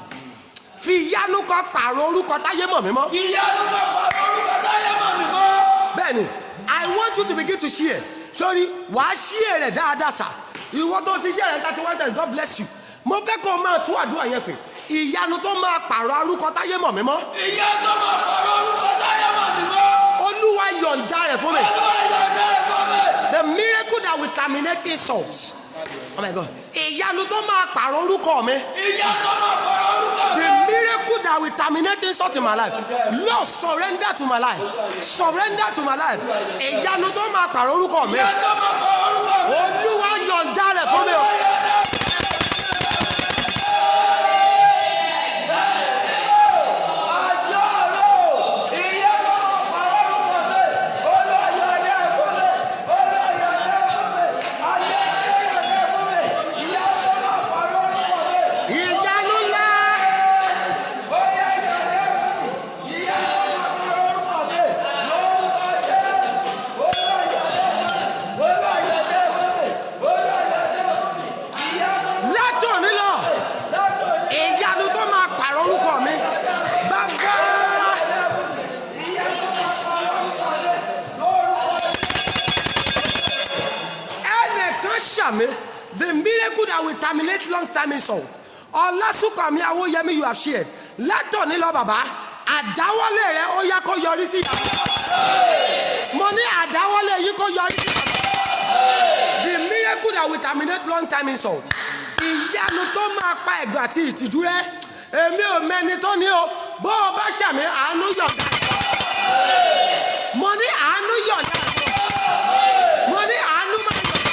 Fi ìyanu kan pààrọ̀ orúkọ táyé mọ̀ mí mọ́. Fi ìyanu kan pààrọ̀ orúkọ táyé mọ̀ mí mọ́. Bẹ́ẹ̀ni, I want you to begin to share. Sorry, wàá share rẹ̀ dáadáa sà. Ìwọ tó ti share rẹ̀ 31 times, God bless you. Mo fẹ́ kó o máa tú àdúrà yẹn pé ìyanu tó máa pààrọ̀ orúkọ táyé mọ̀ mí mọ́. Ìyanu tó máa pààrọ̀ orúkọ táyé mọ̀ mí mọ́. Olúwa yọ̀ǹda rẹ̀ fún mi. Olúwa yọ̀ǹda rẹ̀ fún mi. The miracle that will terminate insults. Oh my God. Ìyanu tó máa pààrọ̀ orúkọ mi. Ìyanu tó máa pààrọ̀ orúkọ mi. The miracle that will terminate insult in my life. Lord, surrender to my life. Surrender to my life. Ìyanu tó máa pààrọ̀ orúkọ mi. Ìyanu tó máa pààrọ̀ orúkọ mi. Olúwa yọ̀ǹda rẹ̀ fún mi. The miracle that will terminate long time insult. Ọlásùnkànmí Awóyẹmí, you have shared. Látọ̀ nílọ bàbá, àdáwọ́lé rẹ̀ ó yá kó yọrí sí ìyàwó. Mo ní àdáwọ́lé yìí kó yọrí sí ìyàwó. The miracle that will terminate long time insult. Ìyanu tó máa pa ẹ̀gàn àti ìtìjú rẹ̀. Èmi ò mẹ́ni tó ní o. Bó o bá ṣàmì àánú yọ̀ǹda. Mo ní àánú yọ̀ǹda. Mo ní àánú máa yọ̀ǹda.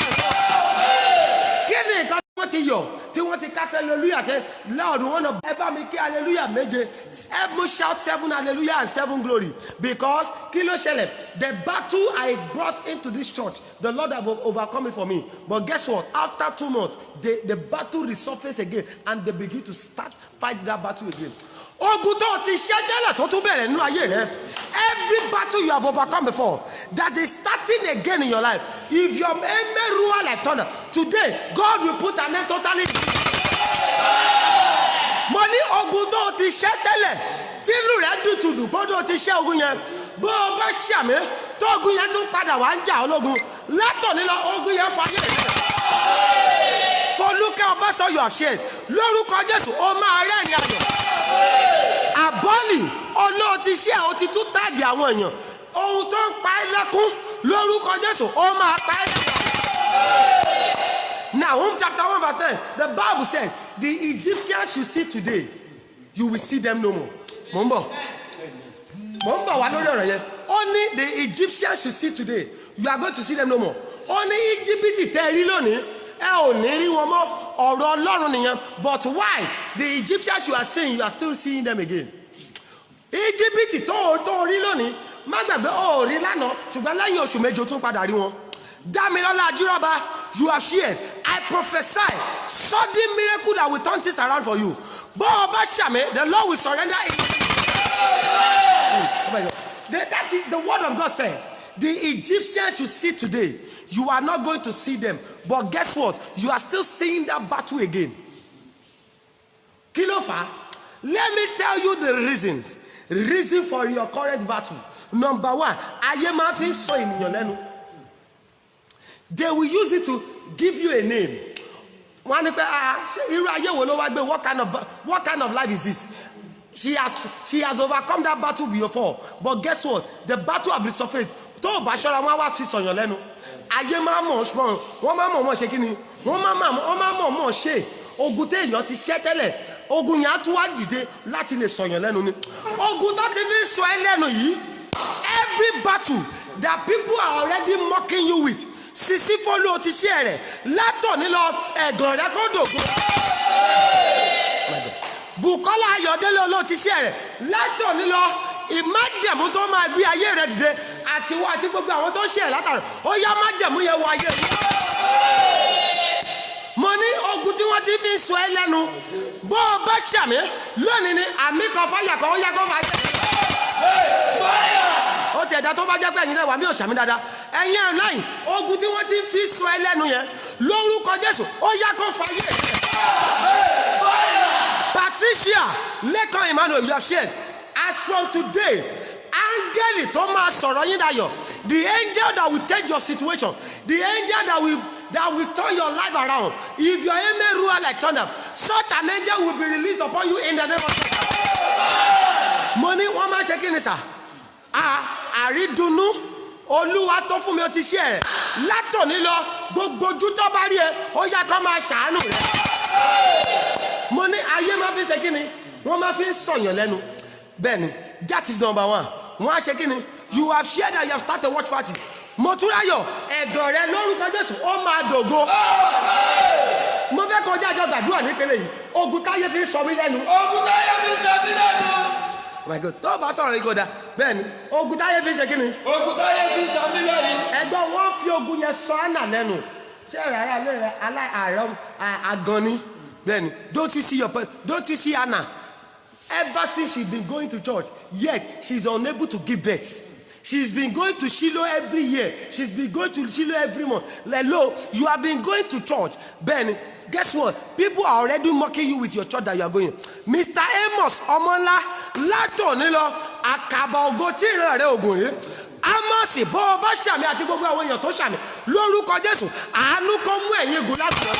wọ́n ti yọ̀ tí wọ́n ti ká hallelujah tẹ láọ̀dún wọn náà ẹ bá mi kí hallelujah méje. Help me shout 7 hallelujah and 7 glory, because kí ló ṣẹlẹ̀, the battle I brought into this church, the Lord have overcome it for me. But guess what, after 2 months the battle resurfaced again and they begin to start fight that battle again. Ogun tó ti ṣẹ́ tẹ́lẹ̀ tó tún bẹ̀rẹ̀ nínú ayé rẹ, every battle you have overcome before that is starting again in your life, if your amen roar like thunder, today God will put an end totally. Mo ní ogun tó ti ṣẹ́ tẹ́lẹ̀ tínú rẹ̀ dùtùdù bọ́dọ̀ ti ṣẹ́ ogun yẹn, bó o bá ṣàmì tó ogun yẹn tún padà wá ń jà ológun látòní lọ, ogun yẹn fayé rẹ̀. Folúkẹ́ Ọbásanjọ́ you have shared lórúkọ Jésù ó máa rẹ́rìn ayọ̀. Àbọ́lì olóò ti ṣe ó ti tún táàgì àwọn èèyàn, ohun tó ń pa ẹ́ lẹ́kún lórúkọ Jésù ó máa pa ẹ́ lẹ́kún. Nahum chapter 1 verse 10, the Bible says the Egyptians you see today you will see them no more. Mo ń bọ̀ wá lórí ọ̀rọ̀ yẹn. Only the Egyptians you see today you are going to see them no more. Only Íjíbítì tẹ́ ẹ rí lónìí ẹ ò ní rí wọn mọ́, ọ̀rọ̀ Ọlọ́run nìyẹn. But why the Egyptians you are seeing, you are still seeing them again? Íjíbítì tó rí lónìí má gbàgbé ó rí lánàá, ṣùgbọ́n lẹ́yìn oṣù méje tún padà rí wọn. Dámilọ́lá Ajírọ́ba, you have shared. I prophesy sudden miracle that will turn things around for you. Bó o bá ṣàmì, the Lord will surrender it. That's it. The word of God said, the Egyptians you see today, you are not going to see them. But guess what? You are still seeing that battle again. Kí ló fà á? Let me tell you the reasons. Reason for your current battle. Number 1, ayé máa fi sọ ènìyàn lẹ́nu. They will use it to give you a name. Wọ́n ní pé irú ayé wo ló wá gbé? What kind of life is this? She has overcome that battle before. But guess what? The battle have resurfaced. Tó o bá ṣọ́ra wọn wá fi sọ̀yàn lẹ́nu. Ayé máa mọ̀ ṣùgbọ́n wọ́n máa mọ̀ ṣe kí ni? Wọ́n máa mọ̀ ṣe. Ogun téèyàn ti ṣẹ́ tẹ́lẹ̀, ogun yẹn á tún wá dìde láti lè sọ̀yàn lẹ́nu ni. Ogun tó ti fi sọ ẹ́ lẹ́nu yìí, every battle that people are already mocking you with, sisi folu ti ṣe rẹ̀ látòní lọ ẹ̀gàn rẹ̀ kó dògo. Bùkọ́lá Ayọ̀délé ló ti ṣe rẹ̀ látòní lọ ìmájẹ̀mú tó máa gbé ayé rẹ̀ dìde àti gbogbo àwọn tó ṣe rẹ̀ látàrí ó yá májẹ̀mú yẹn wọ ayé rẹ̀. Mo ní ogun tí wọ́n ti fi sọ ẹ́ lẹ́nu, bó o bá ṣàmì lónìí ni àmì kan fáyà kan ó yá kó fàyà. Ó ti ẹ̀dá tó bá jẹ́ pé ẹ̀yin náà wà mí ò ṣàmì dáadáa. Ẹ̀yin ẹ̀ náà ogun tí wọ́n ti fi sọ ẹ́ lẹ́nu yẹn lórúkọ Jésù ó yá kó fàyè. Patricia Lekan Emmanuel, you have shared. As from today, áńgẹ́lì tó máa sọ̀rọ̀ yín dayọ̀, the angel that will change your situation, the angel that will turn your life around. If your amen roar like thunder, such an angel will be released upon you in the name of Jesus. Money wọ́n máa ṣe kí ni sà? Àrídùnnú Olúwa tó fún mi ó ti ṣe ẹ̀ látòní lọ gbogbo ojú tó bá rí ẹ ó yá kó máa ṣàánú rẹ̀. Mo ní ayé máa fi ṣe kí ni? Wọ́n máa fi ń sọ̀yàn lẹ́nu. Bẹ́ẹ̀ni, that is number 1. Wọ́n á ṣe kí ni? You have shared that you have started a watch party. Mo tún ráyọ̀ ẹ̀gàn rẹ lórúkọ Jésù ó máa dògo. Mo fẹ́ kọjá àjọ gbàdúrà nípele yìí. Ogun táyé fi ń sọ mí lẹ́nu. Ogun táyé fi ń sọ mí lẹ́nu. Oh my God, tó o bá sọ̀rọ̀ yìí kò dáa. Bẹ́ẹ̀ni, ogun táyé fi ń ṣe kí ni? Ogun táyé fi ń sọ mí lẹ́nu. Ẹ̀gbọ́n wọn fi ogun yẹn sọ Anna lẹ́nu. Ṣé rárá lé rẹ àgàn ni? Bẹ́ẹ̀ni, don't you see Anna? Ever since she's been going to church, yet she's unable to give birth. She's been going to Shiloh every year. She's been going to Shiloh every month. Hello, you have been going to church. Ben, guess what? People are already mocking you with your church that you are going. Mr. Amos Omola, látòní lọ, àkàbà ògo tí ìran rẹ̀ ògùn rí. Amos, bó o bá ṣàmì àti gbogbo àwọn èèyàn tó ṣàmì lórúkọ Jésù, àánú kó mú ẹ̀yin gùn láti lọ.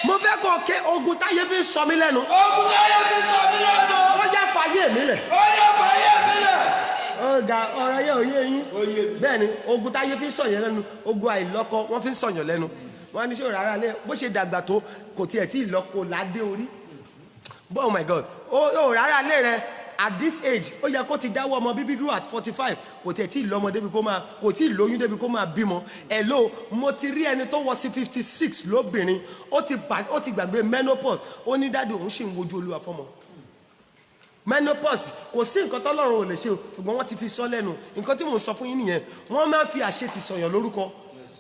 Mo fẹ́ kó ké ogun táyé fi ń sọ mí lẹ́nu. Ogun táyé fi ń sọ mí lẹ́nu. Ó yá fàyè mi lẹ̀. Ó yá fàyè mi lẹ̀. Ọ̀gá ọ̀rọ̀ yẹn ò yé yín. Bẹ́ẹ̀ni, ogun táyé fi ń sọ̀yàn lẹ́nu, ogun àìlọ́kọ wọ́n fi ń sọ̀yàn lẹ́nu. Wọ́n á ní ṣé rárá lé bó ṣe dàgbà tó kò tiẹ̀ tí ìlọ́kọ ládé orí. Oh my God, ó rárá lé rẹ at this age ó yẹ kó ti dáwọ́ ọmọ bíbí dúró at 45 kò tẹ̀ tí ì lọ́mọ débi kó máa kò tí ì lóyún débi kó máa bímọ. Hello, mo ti rí ẹni tó wọ sí 56 lóbìnrin ó ti gbàgbé menopause ó ní dáàdi òun ṣì ń wojú Olúwa fọ́mọ. Menopause kò sí nǹkan tọ́lọ́run ò lè ṣe o ṣùgbọ́n wọ́n ti fi sọ lẹ́nu. Nǹkan tí mò ń sọ fún yín nìyẹn. Wọ́n máa fi àṣetì sọ̀yàn lórúkọ.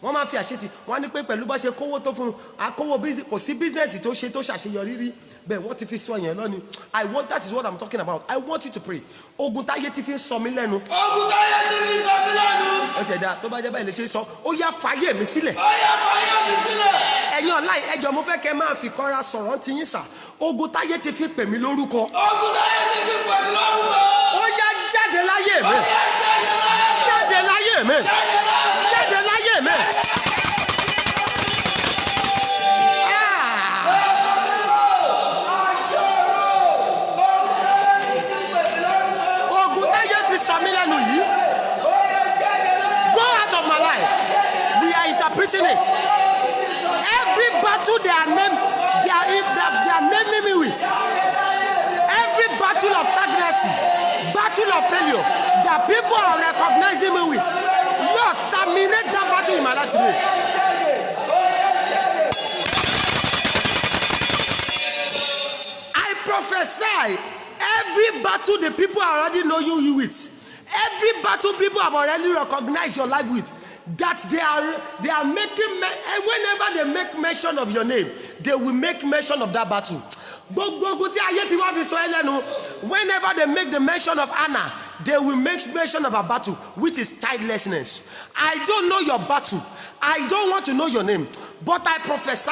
Wọ́n máa fi àṣetì wọ́n á ní pé pẹ̀lú bá ṣe kówó tó fún akówó business kò sí business tó ṣe tó ṣàṣeyọrí rí bẹ́ẹ̀ wọ́n ti fi sọ yẹn lọ́ni. That is what I'm talking about. I want you to pray. Ogun táyé ti fi sọ mí lẹ́nu. Ogun táyé ti fi sọ mí lẹ́nu. Ó ti ẹ̀dá tó bá jẹ́ báyìí lè ṣe sọ ó yá fàyè mi sílẹ̀. Ó yá fàyè mi sílẹ̀. Ẹ̀yin ọ̀la ẹjọ́ mo fẹ́ kẹ́ máa fi kọ́ra sọ̀rọ̀ ti yín sà. Ogun táyé ti fi pè mí lórúkọ. Ogun táyé ti fi pè mí lórúkọ. Ó yá jáde láyé mi. Ó yá Jáde láyé mi. Jáde láyé mi. Ogun táyé fi sọ mí lẹ́nu yìí. Go out of my life. We are interpreting it. Every battle they are naming me with. Every battle of stagnancy, battle of failure that people are recognizing me with. Lord, terminate that battle in my life today. I prophesy every battle the people already know you with. Every battle people have already recognized your life with. That they are making, and whenever they make mention of your name, they will make mention of that battle. Whenever they make the mention of Anna, they will make mention of a battle, which is childlessness. I don't know your battle. I don't want to know your name, but I prophesy.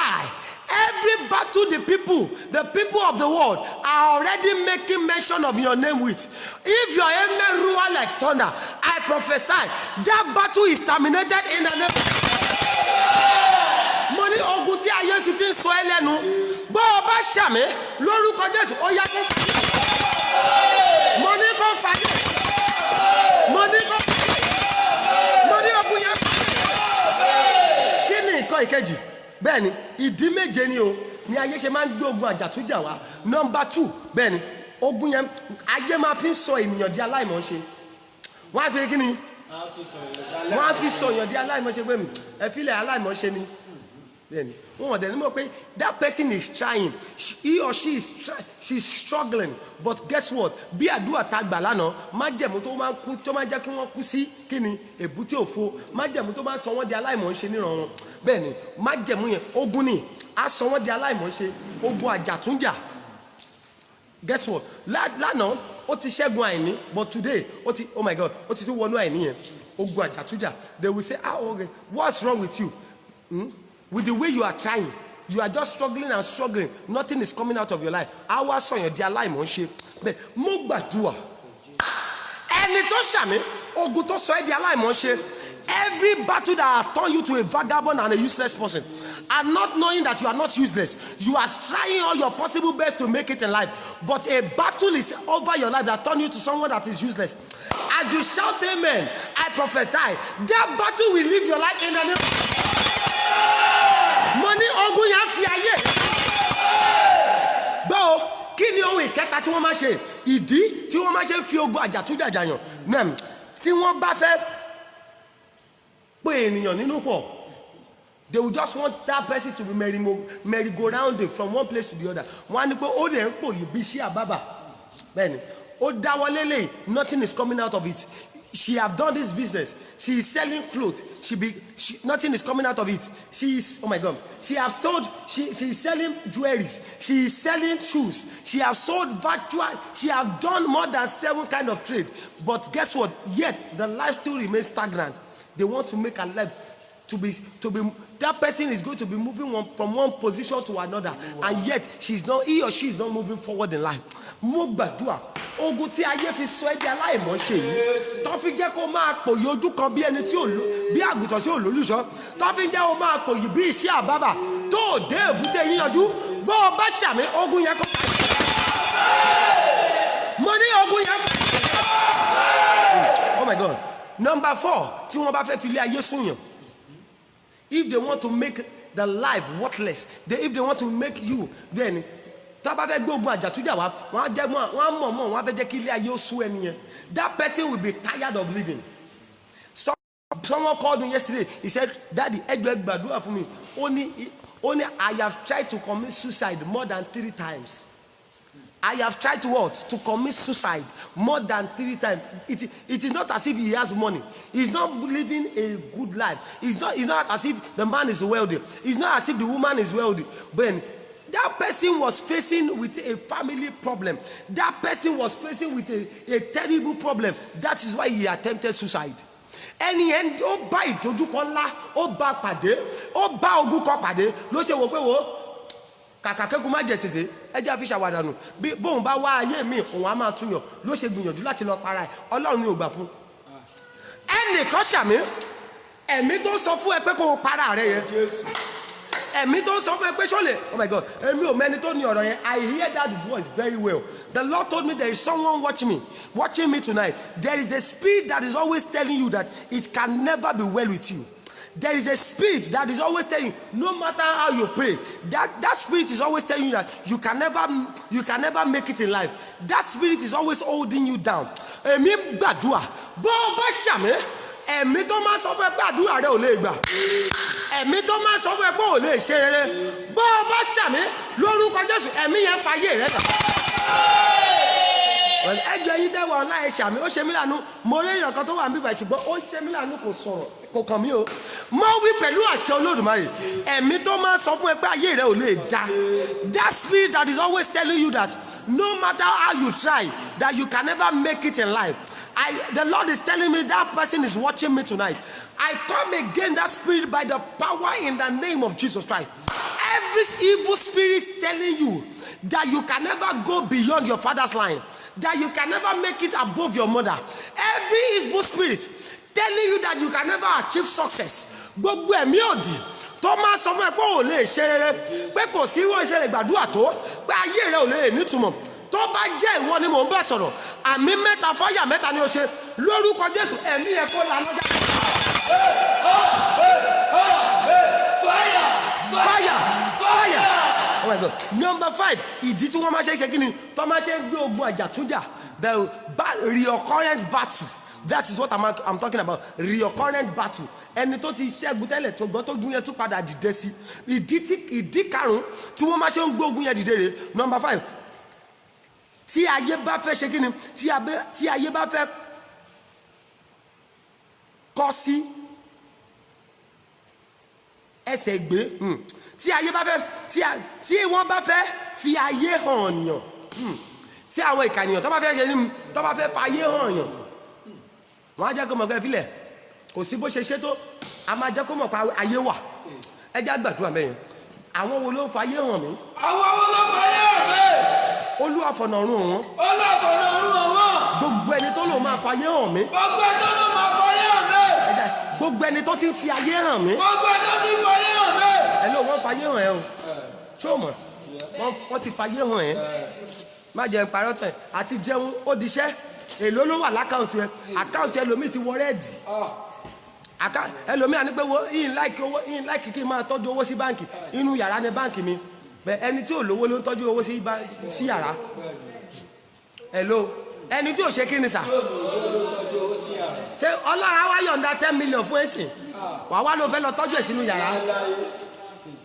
Every battle the people of the world are already making mention of your name with. If your amen roar like thunder, I prophesy that battle is terminated in the name. Money ogun tí ayé ti fi sọ ẹlẹ́nu bó o bá ṣàmì lórúkọ Jésù ó yá kó money kó fàyè money kó fàyè money ogun yẹn kí ni nǹkan ìkejì bẹ́ẹ̀ ni ìdí méje ni o ní ayé ṣe máa ń gbé ogun àjàtújà wá. Number 2 bẹ́ẹ̀ ni ogun yẹn ayé máa fi sọ ènìyàn di aláìmọ̀ọ́ṣe. Wọ́n á fi kí ni wọ́n á fi sọ ènìyàn di aláìmọ̀ọ́ṣe pé ẹ fílẹ̀ aláìmọ̀ọ́ṣe ni. Then that person is trying, he or she is she's struggling, but guess what? Bí àdúrà tá gbà lánàá májẹ̀mú tó máa kú tó máa jẹ́ kí wọ́n kú sí kíni èbúté òfo májẹ̀mú tó máa sọ wọ́n di aláìmọ̀ọ́ṣe níran wọn. Bẹ́ẹ̀ ni májẹ̀mú yẹn ogun ni á sọ wọ́n di aláìmọ̀ọ́ṣe ogun àjàtúnjà. Guess what? Lánàá ó ti ṣẹ́gun àìní, but today oh my God ó ti tún wọnú àìní yẹn ogun àjàtúnjà. They will say okay, what's wrong with you? With the way you are trying, you are just struggling and struggling. Nothing is coming out of your life. Our son, your dear life, but mo gbàdúrà. Ẹni tó ṣàmì ogun tó sọ ẹ́ di aláìmọ̀ọ́ṣe. Every battle that has turned you to a vagabond and a useless person, and not knowing that you are not useless, you are trying all your possible best to make it in life, but a battle is over your life that turned you to someone that is useless. As you shout amen, I prophesy that battle will leave your life in the name of money ogun yẹn fi ayé gbọ́ kí ni ohun ìkẹta tí wọ́n máa ṣe ìdí tí wọ́n máa ṣe fi ogun àjàtújàjà yàn náà tí wọ́n bá fẹ́ pé ènìyàn nínú pọ̀ they will just want that person to be merry-go-rounding from one place to the other. Wọ́n á ní pé ó lè ń pò yìí bí iṣẹ́ àbábà bẹ́ẹ̀ ni ó dáwọ́lé lè nothing is coming out of it. She have done this business. She is selling clothes. Nothing is coming out of it. She is, oh my God. She have sold, she is selling jewelries. She is selling shoes. She have sold virtual. She have done more than 7 kinds of trade. But guess what? Yet the life still remains stagnant. They want to make her life to be that person is going to be moving from one position to another, and yet he or she is not moving forward in life. Mo gbàdúrà ogun tí ayé fi sọ ẹ́ di aláìmọ̀ọ́ṣe yìí tó fi jẹ́ kó máa pòyì ojú kan bí ẹni tí ò lò bí àgùntàn tí ò lólùṣọ́ tó fi jẹ́ kó máa pòyì bí iṣẹ́ àbábà tó dé èbúté yíyanjú bó o bá ṣàmì ogun yẹn kó mo ní ogun yẹn. Oh my God. Number 4 tí wọ́n bá fẹ́ fi ilé ayé súnyàn. If they want to make the life worthless, if they want to make you, then tá bá fẹ́ gbé ogun àjàtújà wá wọ́n á jẹ́ mọ́ wọ́n á mọ̀ mọ́ wọ́n á fẹ́ jẹ́ kí ilé ayé ó sú ẹni yẹn. That person will be tired of living. Someone called me yesterday. He said, Daddy, ẹgbẹ́ gbàdúrà fún mi. Only I have tried to commit suicide more than 3 times. I have tried to what? To commit suicide more than 3 times. It is not as if he has money. He's not living a good life. It's not as if the man is wealthy. It's not as if the woman is wealthy. But that person was facing with a family problem. That person was facing with a terrible problem. That is why he attempted suicide. Ẹni ẹni ó bá ìdojúkọ ńlá ó bá pàdé ó bá ogun kan pàdé ló ṣe wò pé wo kàkà kẹ́kùn má jẹ sèse ẹjẹ́ àfi ṣàwádànù bí bóun bá wá ayé mi òun á máa túnyàn ló ṣe gbìyànjú láti lọ para ẹ̀ Ọlọ́run ni ò gbà fún. Ẹnìkan ṣàmì ẹ̀mí tó sọ fún ẹ pé kó o para rẹ yẹn ẹ̀mí tó sọ fún ẹ pé ṣọlẹ̀ oh my God èmi ò mẹ́ni tó ní ọ̀rọ̀ yẹn. I hear that voice very well. The Lord told me there is someone watching me tonight. There is a spirit that is always telling you that it can never be well with you. There is a spirit that is always telling you, no matter how you pray, that spirit is always telling you that you can never make it in life. That spirit is always holding you down. Èmi gbàdúrà bó bá ṣàmì ẹ̀mí tó máa sọ fún ẹ pé àdúrà rẹ ò lè gbà ẹ̀mí tó máa sọ fún ẹ pé ò lè ṣe rere bó bá ṣàmì lórúkọ Jésù ẹ̀mí yẹn fàyè rẹ dà. Ẹjọ́ ẹyin dẹ́wọ̀ ọ̀la ẹ̀ ṣàmì ó ṣe mí lànà mo rí èèyàn kan tó wà níbí báyìí ṣùgbọ́n ó ṣe mí lànà kò sọ̀rọ̀ kò kàn mí o. Mo wí pẹ̀lú àṣẹ Olódùmarè ẹ̀mí tó máa sọ fún ẹ pé ayé rẹ ò lè dá. That spirit that is always telling you that no matter how you try that you can never make it in life. The Lord is telling me that person is watching me tonight. I come against that spirit by the power in the name of Jesus Christ. Every evil spirit telling you that you can never go beyond your father's line, that you can never make it above your mother. Every evil spirit telling you that you can never achieve success. Gbogbo ẹ̀mí òdì tó máa sọ fún ẹ pé ò lè ṣe rere pé kò sí ìwọ ìṣẹ̀lẹ̀ gbàdúrà tó pé ayé rẹ ò lè nítumọ̀ tó bá jẹ́ ìwọ ni mò ń bẹ̀ sọ̀rọ̀ àmì mẹ́ta fáyà mẹ́ta ni ó ṣe lórúkọ Jésù ẹ̀mí yẹn kó la lọ́jà. Fire. Oh my God. Number 5 ìdí tí wọ́n máa ṣe kí ni tó máa ṣe gbé ogun àjàtúnjà the reoccurrence battle. That is what I'm talking about. Reoccurrent battle. Ẹni tó ti ṣẹ́gun tẹ́lẹ̀ tó gbọ́ tó gún yẹn tún padà dìde sí. Ìdí karùn-ún tí wọ́n máa ṣe ń gbé ogun yẹn dìde rè. Number 5. Tí ayé bá fẹ́ ṣe kí ni? Tí ayé bá fẹ́ kọ́ sí ẹsẹ̀ gbé. Tí ayé bá fẹ́ tí wọ́n bá fẹ́ fi ayé hàn yàn. Tí àwọn ìkànnìyàn tó bá fẹ́ ṣe ní tó bá fẹ́ fa ayé hàn yàn. Wọ́n á jẹ́ kó mọ̀ pé filẹ̀ kò sí bó ṣe ṣe tó a máa jẹ́ kó mọ̀ pé ayé wà. Ẹ jẹ́ àgbàdúrà mẹ́yìn. Àwọn wo ló ń fa ayé hàn mí? Àwọn wo ló ń fa ayé hàn mí? Olúwa fọ̀nà ọ̀run wọn. Olúwa fọ̀nà ọ̀run wọn. Gbogbo ẹni tó lò máa fa ayé hàn mí. Gbogbo ẹni tó lò máa fa ayé hàn mí. Gbogbo ẹni tó ti ń fi ayé hàn mí. Gbogbo ẹni tó ti ń fa ayé hàn mí. Ẹ ló wọ́n fa ayé hàn ẹ o. Ṣé o mọ̀? Wọ́n ti fa ayé hàn ẹ. Má jẹ́ ìparí ọ̀tọ̀ ẹ̀ àti jẹun ó diṣẹ́. Èló ló wà lákàùntì ẹ àkáùntì ẹlòmíì ti wọ rẹ́ẹ̀dì ẹlòmíì àní pé wo yìí láìkí kí n máa tọ́jú owó sí báǹkì inú yàrá ní báǹkì mi bẹ́ẹ̀ ẹni tí ò lówó ló ń tọ́jú owó sí yàrá ẹni tí ò ṣe kí ni sà ṣé Ọlọ́run á wá yọ̀ǹda 10 million fún ẹ̀sìn wàá wá ló fẹ́ lọ tọ́jú ẹ̀ sínú yàrá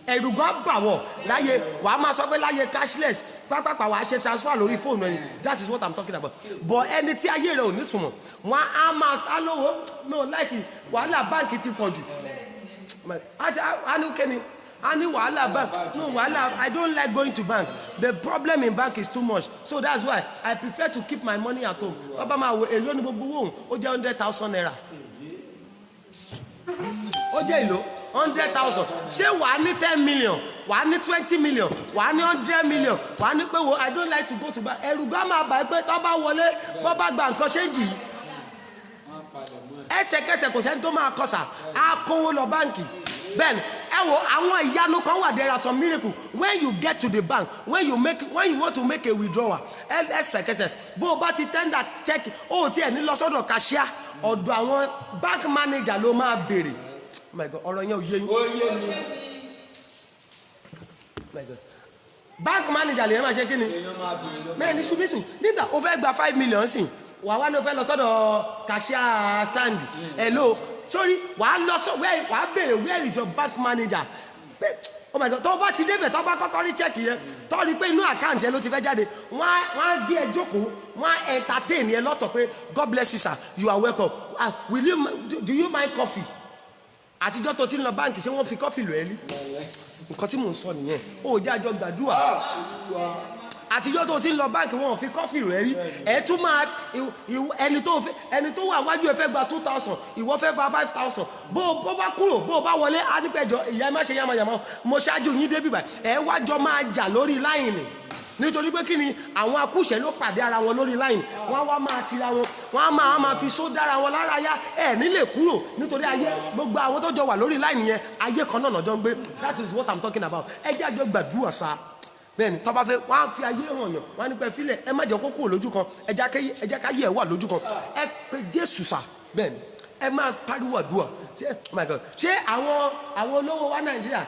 ẹ̀rù gan bà wọ̀ láyé wàá máa sọ pé láyé cashless pápápá wàá ṣe transfer lórí fóònù ẹni that is what I'm talking about but ẹni tí ayé rẹ̀ ò nítumọ̀ wọn á máa ta lówó no láìkì wàhálà báǹkì ti pọ̀ jù a ní wàhálà bank no wàhálà I don't like going to bank the problem in bank is too much so that's why I prefer to keep my money at home tọ́ba máa wo èlò ní gbogbo owó ó jẹ́ 100,000 naira ó jẹ́ èlò 100,000 ṣé wàá ní 10 million wàá ní 20 million wàá ní 100 million wàá ní pé wo I don't like to go to bank ẹ̀rù gan máa bà pé tọ́ bá wọlé bọ́ bá gba nǹkan ṣéǹjì yìí ẹsẹ̀kẹsẹ̀ kò sẹ́ni tó máa kọsà á kówó lọ báǹkì bẹ́ẹ̀ni ẹ wo àwọn ìyanu kan wà there are some miracle when you get to the bank when you want to make a withdrawal ẹsẹ̀kẹsẹ̀ bó o bá ti tender check ó ti ẹ̀ ní lọ sọ́dọ̀ cashier ọ̀dọ̀ àwọn bank manager ló máa béèrè my God ọ̀rọ̀ yẹn ò yé yín. Ó yé mi. My God bank manager lèyàn máa ṣe kí ni mẹ́rin ní ṣubíṣù nígbà ó fẹ́ gba 5 million sí wà wá ní o fẹ́ lọ sọ́dọ̀ cashier stand hello sorry wà á lọ sọ wà á béèrè where is your bank manager oh my god tó bá ti débẹ̀ tó bá kọ́kọ́ rí check yẹn tó rí pé inú àkáǹtì ẹ ló ti fẹ́ jáde wọ́n á gbé ẹ jókòó wọ́n á entertain ẹ lọ́tọ̀ pé God bless you sir you are welcome will you do you mind coffee àtijọ́ tó ti ń lọ báǹkì ṣé wọ́n fi coffee lọ ẹ rí nǹkan tí mò ń sọ nìyẹn ó jẹ́ àjọ gbàdúrà àtijọ́ tó ti ń lọ báǹkì wọn ò fi kọ́fì rẹ̀ rí ẹ̀ tún máa ẹni tó wà wájú ẹ fẹ́ gba 2,000 ìwọ fẹ́ gba 5,000 bó bá kúrò bó bá wọlé á nípẹ̀jọ ìyá ẹ má ṣe yamayama mo ṣáájú yín débi báyìí ẹ wájọ máa jà lórí láìnì nítorí pé kí ni àwọn akúṣẹ̀ ló pàdé ara wọn lórí láìnì wọ́n wá máa tira wọn wọ́n á máa fi só dára wọn lára yá ẹ̀ nílé kúrò nítorí ayé gbogbo àwọn tó jọ wà lórí láìnì yẹn ayé kan náà jọ ń gbé that is what I'm talking about ẹ jẹ́ àjọ gbàdúrà sa bẹ́ẹ̀ni tọ́ba fẹ́ wọ́n á fi ayé hàn yàn wọ́n á ní pẹ́ filẹ̀ ẹ má jẹ́ kó kúrò lójú kan ẹ jẹ́ ká yẹ̀ wà lójú kan ẹ pé Jésù sà bẹ́ẹ̀ni ẹ máa pariwo àdúrà ṣé àwọn olówó wa Nàìjíríà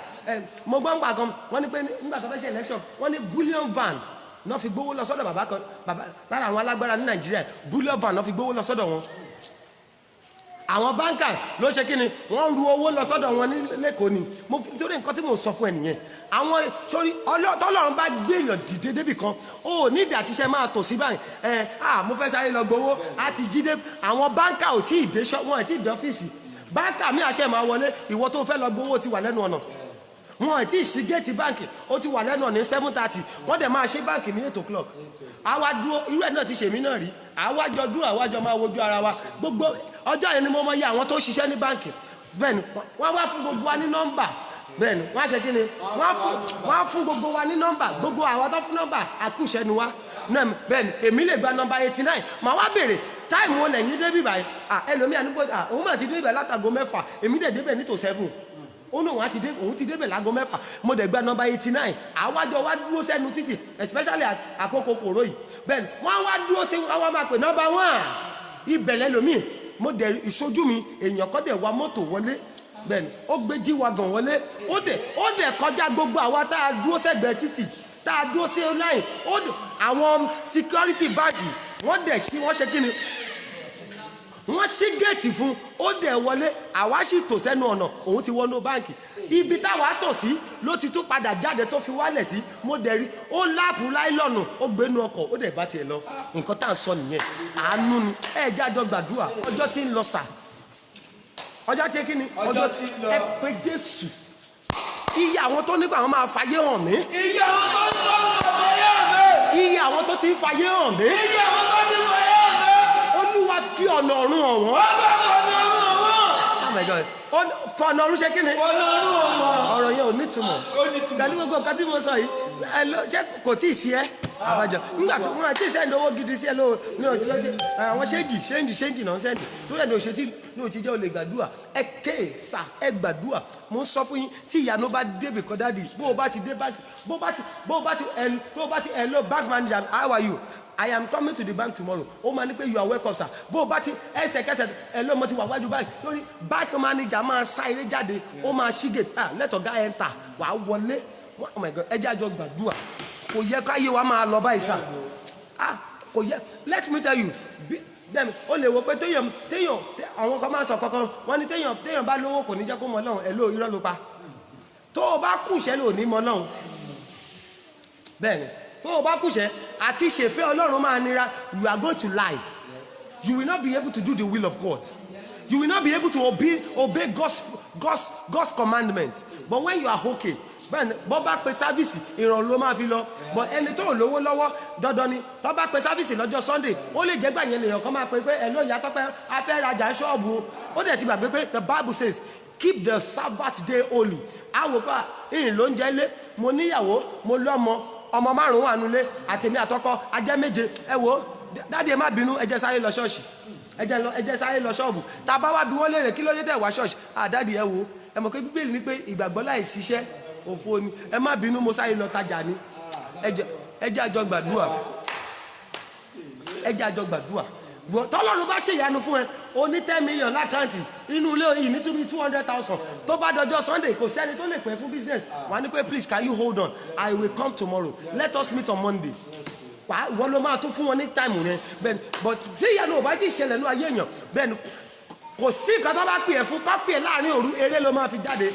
mo gbọ́ ń gbà kan wọ́n ní pé nígbà tó fẹ́ ṣe election wọ́n ní bullion van náà fi gbówó lọ sọ́dọ̀ bàbá kan lára àwọn alágbára ní Nàìjíríà bullion van náà fi gbówó lọ sọ́dọ̀ wọn àwọn báńkà ló ṣe kí ni wọ́n ru owó lọ sọ́dọ̀ wọn ní lẹ́kọ̀ọ́ ni mo fi torí nǹkan tí mo sọ fún ẹ nìyẹn àwọn sórí tọ́lọ́run bá gbéyàn dìde débì kan ó nídìí àti iṣẹ́ máa tò sí báyìí mo fẹ́ sáré lọ gbowó àti jíde àwọn báńkà ò tí ì dé wọn ò tí ì dé ọ́fíìsì báńkà mi àṣẹ máa wọlé ìwọ tó fẹ́ lọ gbowó ti wà lẹ́nu ọ̀nà wọn ti ṣí géètì báǹkì ó ti wà lẹ́nu ọ̀nà ní 7:30 wọ́n dẹ̀ máa ṣí báǹkì ní 8 o'clock àwa dúró irú ẹ̀ náà ti ṣèmí náà rí àwájọ dúró àwájọ máa wojú ara wa gbogbo ọjọ́ yẹn ni mo mọ iye àwọn tó ṣiṣẹ́ ní báǹkì bẹ́ẹ̀ni wọ́n wá fún gbogbo wa ní nọ́mbà bẹ́ẹ̀ni wọ́n á ṣe kí ni wọ́n á fún gbogbo wa ní nọ́mbà gbogbo àwọn tó fún nọ́mbà àkúṣẹ́ ni wá bẹ́ẹ̀ni èmi lè gba nọ́mbà 89 màá wá béèrè táìmù wọn lẹ́yìn débì báyìí ẹlòmíà níbo òun mà ti débẹ̀ látago 6 èmi dẹ̀ débẹ̀ nítò 7 ó ní òun ti débẹ̀ lágo 6 mo dẹ̀ gba nọ́mbà 89 àwájọ wá dúró sẹ́nu títì especially àkókò kòró yìí bẹ́ẹ̀ni wọ́n wá dúró sí wọ́n máa pè nọ́mbà 1 ibẹ̀lẹ̀ lómi mo dẹ̀ ìṣojú mi èèyàn kọ́ dẹ̀ wa mọ́tò wọlé bẹ́ẹ̀ni ó gbé jíwagàn wọlé ó dẹ̀ kọjá gbogbo àwa tá a dúró sẹ́gbẹ̀ẹ́ títì tá a dúró sí online àwọn security báàgì wọ́n dẹ̀ ṣí wọ́n ṣe kí ni wọ́n ṣí géètì fún ó dẹ̀ wọlé àwa sì tò sẹ́nu ọ̀nà òun ti wọnú báǹkì ibi táwa tò sí ló ti tún padà jáde tó fi wálẹ̀ sí mo dẹ̀ rí ó láàpù láìlọ́nù ó gbénu ọkọ̀ ó dẹ̀ bá tiẹ̀ lọ nǹkan tá à ń sọ nìyẹn àánú ni ẹ jẹ́ àjọ gbàdúrà ọjọ́ tí ń lọ sà ọjọ́ tí kí ni ọjọ́ tí ẹ pé Jésù iye àwọn tó nígbà wọn máa fàyè hàn mí iye àwọn tó ń fàyè hàn mí iye àwọn tó ti ń fàyè hàn mí iye àwọn tó ti ń fàyè hàn mí Olúwa fi ọ̀nà ọ̀run hàn wọ́n. fọ̀nà ọ̀run ṣe kí ni. ọ̀rọ̀ yẹn ò nítumọ̀. pẹ̀lú gbogbo nǹkan tí mo sọ yìí ṣé kò tí ì ṣe ẹ́ àbájọ nígbà tí wọ́n ti sẹ́ndì owó gidi sí ẹ lóò ní ọjọ́ lọ́sẹ̀ àwọn ṣéǹdì náà sẹ́ndì tó yẹ ní òṣètì ní òṣìṣẹ́ olè gbàdúrà ẹ ké sà ẹ gbàdúrà mo ń sọ fún yín tí ìyanu bá débì kan dáàdì bó o bá ti dé báńkì bó o bá ti hello bank manager how are you I am coming to the bank tomorrow ó máa ní pé you are welcome sir bó o bá ti ẹsẹ̀kẹsẹ̀ hello mo ti wà wájú báyìí lórí bank manager máa sá eré jáde ó máa ṣí gate let ọ̀gá enter wàá wọlé oh my God ẹ jẹ́ àjọ gbàdúrà kò yẹ káyé wa máa lọ báyìí sá kò yẹ let me tell you then o lè wo pé téèyàn àwọn kan máa sọ kankan wọ́n ní téèyàn bá lówó kò ní jẹ́ kó mọ Ọlọ́run ẹ̀ ló irọ́ ló pa tó o bá kùṣẹ́ lò ní mọ Ọlọ́run bẹ́ẹ̀ ni tó o bá kùṣẹ́ àti ṣèfẹ́ Ọlọ́run máa nira you are going to lie you will not be able to do the will of God you will not be able to obey God's commandments but when you are okay bẹ́ẹ̀ni bọ́ bá pe sáfìsì ìrọ̀rùn ló máa fi lọ bọ́ ẹni tó lówó lọ́wọ́ dandan ni tó bá pe sáfìsì lọ́jọ́ Sunday ó lè jẹ́ gbàyẹn lèèyàn kan máa pe pé ẹ̀ ló yà tọ́pẹ́ afẹ́ rajà ṣọ́ọ̀bù ó dẹ̀ ti gbàgbé pé the Bible says keep the Sabbath day holy àwòpá ìyìn ló ń jẹ́ lé mo níyàwó mo lọ́mọ ọmọ 5 wà nulẹ̀ àtèmi àtọkọ ajẹ́ 7 ẹ wo dáàdi ẹ má bínú ẹ jẹ́ sáré lọ ṣọ́ọ̀ṣì ẹ jẹ́ sáré lọ ṣọ́ọ̀bù tá a bá wá bí wọ́n léèrè kí ló dé tẹ̀ wá ṣọ́ọ̀ṣì dáàdi ẹ wo ẹ mọ̀ pé Bíbélì ní pé ìgbàgbọ́ láì ṣiṣẹ́ òfò ni ẹ má bínú mo sáré lọ tajà ni ẹ jẹ́ àjọ gbàdúrà tọ́lọ́run bá ṣe ìyanu fún ẹ o ní 10 million lákàntì inú ilé yìí ní 200,000 tó bá dọjọ́ Sunday kò sẹ́ni tó lè pẹ́ fún business wà ní pé please can you hold on I will come tomorrow let us meet on Monday wọ́n ló máa tún fún wọn ní time rẹ̀ bẹ́ẹ̀ni but tí ìyanu ò bá ti ṣẹlẹ̀ ní ayé èèyàn bẹ́ẹ̀ni kò sí nǹkan tó bá pè é fún ká pè é láàrin òru eré ló máa fi jáde.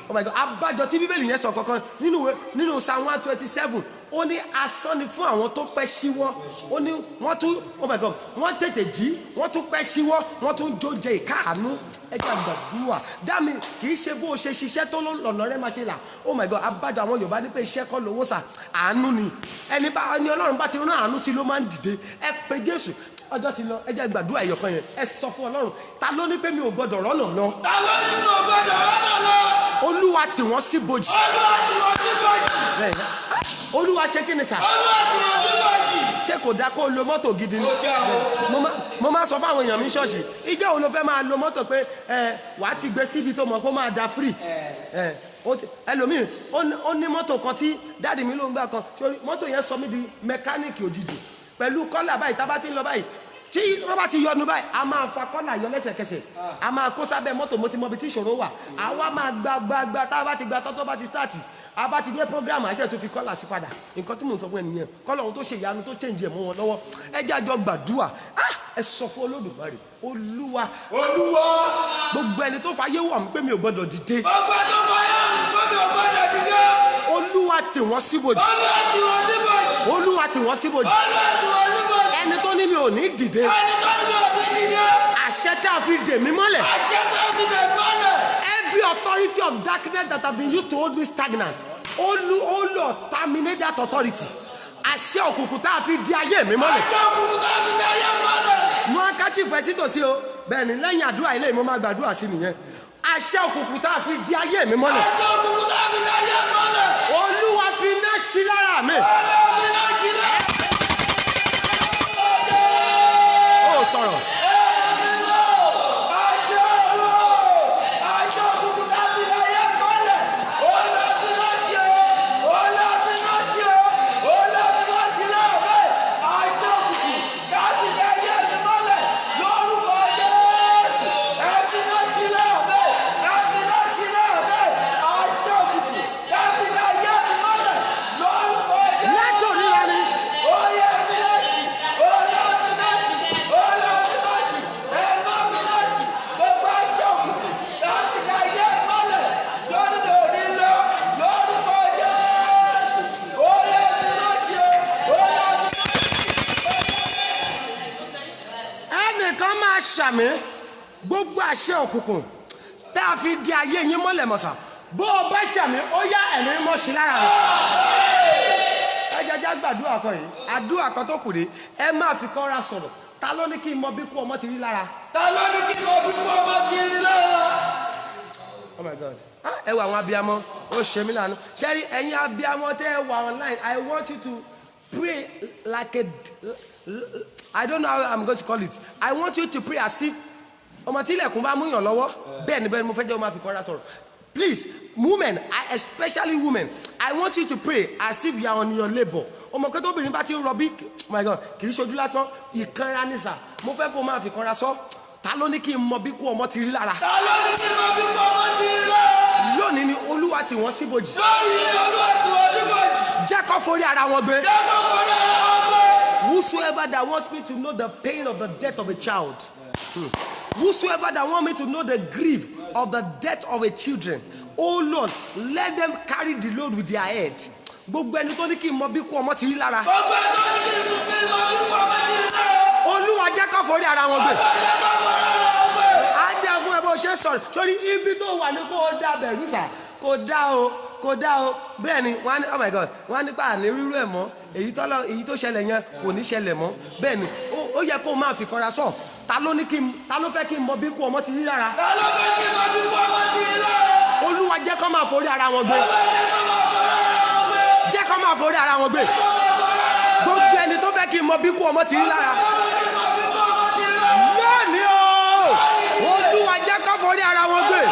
Oh my God, abájọ tí bíbélì yẹn sọ kankan nínú Psalm 127 ó ní asán ni fún àwọn tó pẹ́ síwọ́ ó ní wọ́n tún oh my God wọ́n tètè jí wọ́n tún pẹ́ síwọ́ wọ́n tún jóje ìkáàánú ẹjẹ́ àgbàdúrà dámi kì í ṣe bó o ṣe ṣiṣẹ́ tó lọ́nà rẹ máa ṣe là oh my God abájọ àwọn Yorùbá ní pé iṣẹ́ kọ́ lówó sà àánú ni ẹni Ọlọ́run bá ti rán àánú sí ló máa ń dìde ẹ pé Jésù ọjọ́ ti lọ ẹjẹ́ gbàdúrà ẹ̀yọ̀kan yẹn ẹ sọ fún Ọlọ́run ta ló ní pé mi ò gbọdọ̀ rọ́nà lọ. ta ló ní mi ò gbọdọ̀ rọ́nà lọ. Olúwa tì wọ́n sí bojì. Olúwa tì wọ́n sí bojì. Olúwa ṣe kí ni sà. Olúwa tì wọ́n sí bojì. ṣé kò dá kó o lo mọ́tò gidi ni. mo máa sọ fáwọn èèyàn mi ṣọ́ọ̀ṣì ìjọ́ wo ló fẹ́ máa lo mọ́tò pé wàá ti gbé síbi tó mọ̀ kó máa da free. ẹlòmíì ó ní mọ́tò kan tí dáàdì mi ló ń gbà kan mọ́tò yẹn sọ mí di mẹkáníìkì òjijì pẹ̀lú kọ́là báyìí tá bá ti ń lọ báyìí tí wọ́n bá ti yọnu báyìí a máa fa kọ́là yọ lẹ́sẹ̀kẹsẹ̀ a máa kó sábẹ́ mọ́tò mo ti mọ ibi tí ìṣòro wà àwa máa gba tá a bá ti gba tọ́tọ́ bá ti stáàtì a bá ti dé program àṣẹ tó fi kọ́là sí padà nǹkan tí mò ń sọ fún ẹnìyẹn kọ́là ohun tó ṣe ìyanu tó change ẹ̀ mọ́ wọn lọ́wọ́ ẹ jẹ́ àjọ gbàdúrà ẹ sọ fún Olódùmarè Olúwa gbogbo ẹni tó fàyè wọ̀ mí pé mi ò gbọ́dọ̀ dìde Olúwa tì wọ́n síbòjì Olúwa tì wọ́n síbòjì ẹni tó ní mi ò ní dìde àṣẹ tá a fi dè mí mọ́lẹ̀ every authority of darkness that have been used to hold me stagnant oh Lord terminate that authority àṣẹ òkùnkùn tá a fi di ayé mi mọ́lẹ̀ mú akáchi fẹ́ sí tòsí o bẹ́ẹ̀ ni lẹ́yìn àdúrà ilé mo máa gbàdúrà sí nìyẹn àṣẹ òkùnkùn tá a fi di ayé mi mọ́lẹ̀ Olúwa fi iná sí lára mi. Ó sọ̀rọ̀. Ṣàmì gbogbo àṣẹ òkùnkùn tá a fi di ayé yín mọ́lẹ̀ mọ̀sà bó o bá ṣàmì ó yá ẹ̀mí mọ́ sí lára rẹ̀. ẹ jẹjẹ gbàdúrà kan yìí àdúrà kan tó kù dé ẹ máa fi kọ́ra sọ̀rọ̀ ta ló ní kí n mọ bí kú ọmọ ti rí lára. ta ló ní kí n mọ bí kú ọmọ ti rí lára. Oh my God ẹ wà àwọn abiyamọ ó ṣe mí lánàá ṣẹ́rí ẹ̀yin abiyamọ tẹ́ ẹ wà online I want you to pray like a I don't know how I'm going to call it. I want you to pray as if ọmọ tí ilẹ̀kùn bá mú yàn lọ́wọ́ bẹ́ẹ̀ ni mo fẹ́ jẹ́ ọmọ àfikọ́ra sọ̀rọ̀. Please, women, especially women, I want you to pray as if you are on your labour. Ọmọ kẹ́tọ́ obìnrin bá ti ń rọbí, oh my God, kì í ṣojú lásán, ìkanra ní sà. Mo fẹ́ kó máa fikọ́ra sọ. Ta ló ní kí n mọ bí kú ọmọ ti rí lára? Ta ló ní kí n mọ bí kú ọmọ ti rí lára? Lónìí ni Olúwa tì wọ́n síbòjì. Lónìí ni Olúwa tì wọ́n síbòjì. Jẹ́ kó forí ara wọn gbé. Jẹ́ kó forí ara wọn gbé. Whosoever that wants me to know the pain of the death of a child, whosoever that want me to know the grief of the death of a children, oh Lord, let them carry the load with their head. Gbogbo ẹni tó ní kí n mọ bí kú ọmọ ti rí lára. Gbogbo ẹni tó ní kí n mọ bí kú ọmọ ti rí lára. Olúwa jẹ́ kó forí ara wọn gbé. Á dá fún ẹ bó ṣe sọ̀rọ̀ sórí ibi tó wà ní kó o dá bẹ̀rù sà kò dá o bẹ́ẹ̀ ni wọ́n á ní oh my God wọ́n á nípa àní rírú ẹ̀ mọ́ èyí tó ṣẹlẹ̀ yẹn kò ní ṣẹlẹ̀ mọ́ bẹ́ẹ̀ ni ó yẹ kó máa fi kanra sọ ta ló fẹ́ kí n mọ bí kú ọmọ ti rí lára. Ta ló fẹ́ kí n mọ bí kú ọmọ ti rí lára. Olúwa jẹ́ kó máa forí ara wọn gbé. Jẹ́ kó máa forí ara wọn gbé. Gbogbo ẹni tó fẹ́ kí n mọ bí kú ọmọ ti rí lára. Lónìí o Olúwa jẹ́ kó forí ara wọn gbé.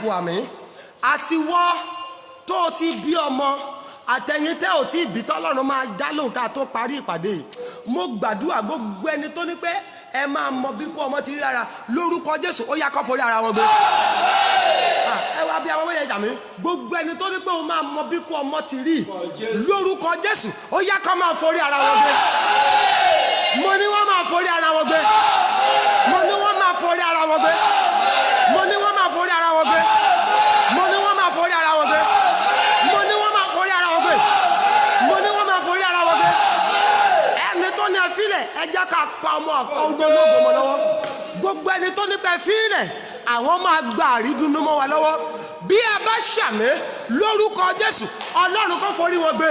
táìpù àmì àti wọ́ tó o ti bí ọmọ àtẹ̀yìn tẹ́ ò tí ì bí tọ́lọ́run máa dá lóhùn ká tó parí ìpàdé. Mo gbàdúrà gbogbo ẹni tó ní pé ẹ máa mọ bí kú ọmọ ti rí lára lórúkọ Jésù ó yá kó forí ara wọn gbé. Ẹ wá bí àwọn ọmọ yẹn ṣàmì gbogbo ẹni tó ní pé òun máa mọ bí kú ọmọ ti rí lórúkọ Jésù ó yá kó máa forí ara wọn gbé. Mo ní wọ́n máa forí ara wọn gbé. Mo ní wọ́n máa forí ara wọn gbé. Mo ní wọ́n máa forí ara wọn gbé. Mo ní wọ́n máa forí ara wọn gbé. Mo ní wọ́n máa forí ara wọn gbé. Mo ní wọ́n máa forí ara wọn gbé. Ẹni tó ní ẹ fílẹ̀ ẹ jẹ́ ká pa ọmọ ọ̀gbọ́n ológun mọ́ lọ́wọ́. Gbogbo ẹni tó ní pẹ́ fílẹ̀ àwọn máa gba àrídùnnú mọ́ wa lọ́wọ́. Bí ẹ bá ṣàmì lórúkọ Jésù Ọlọ́run kó forí wọn gbé.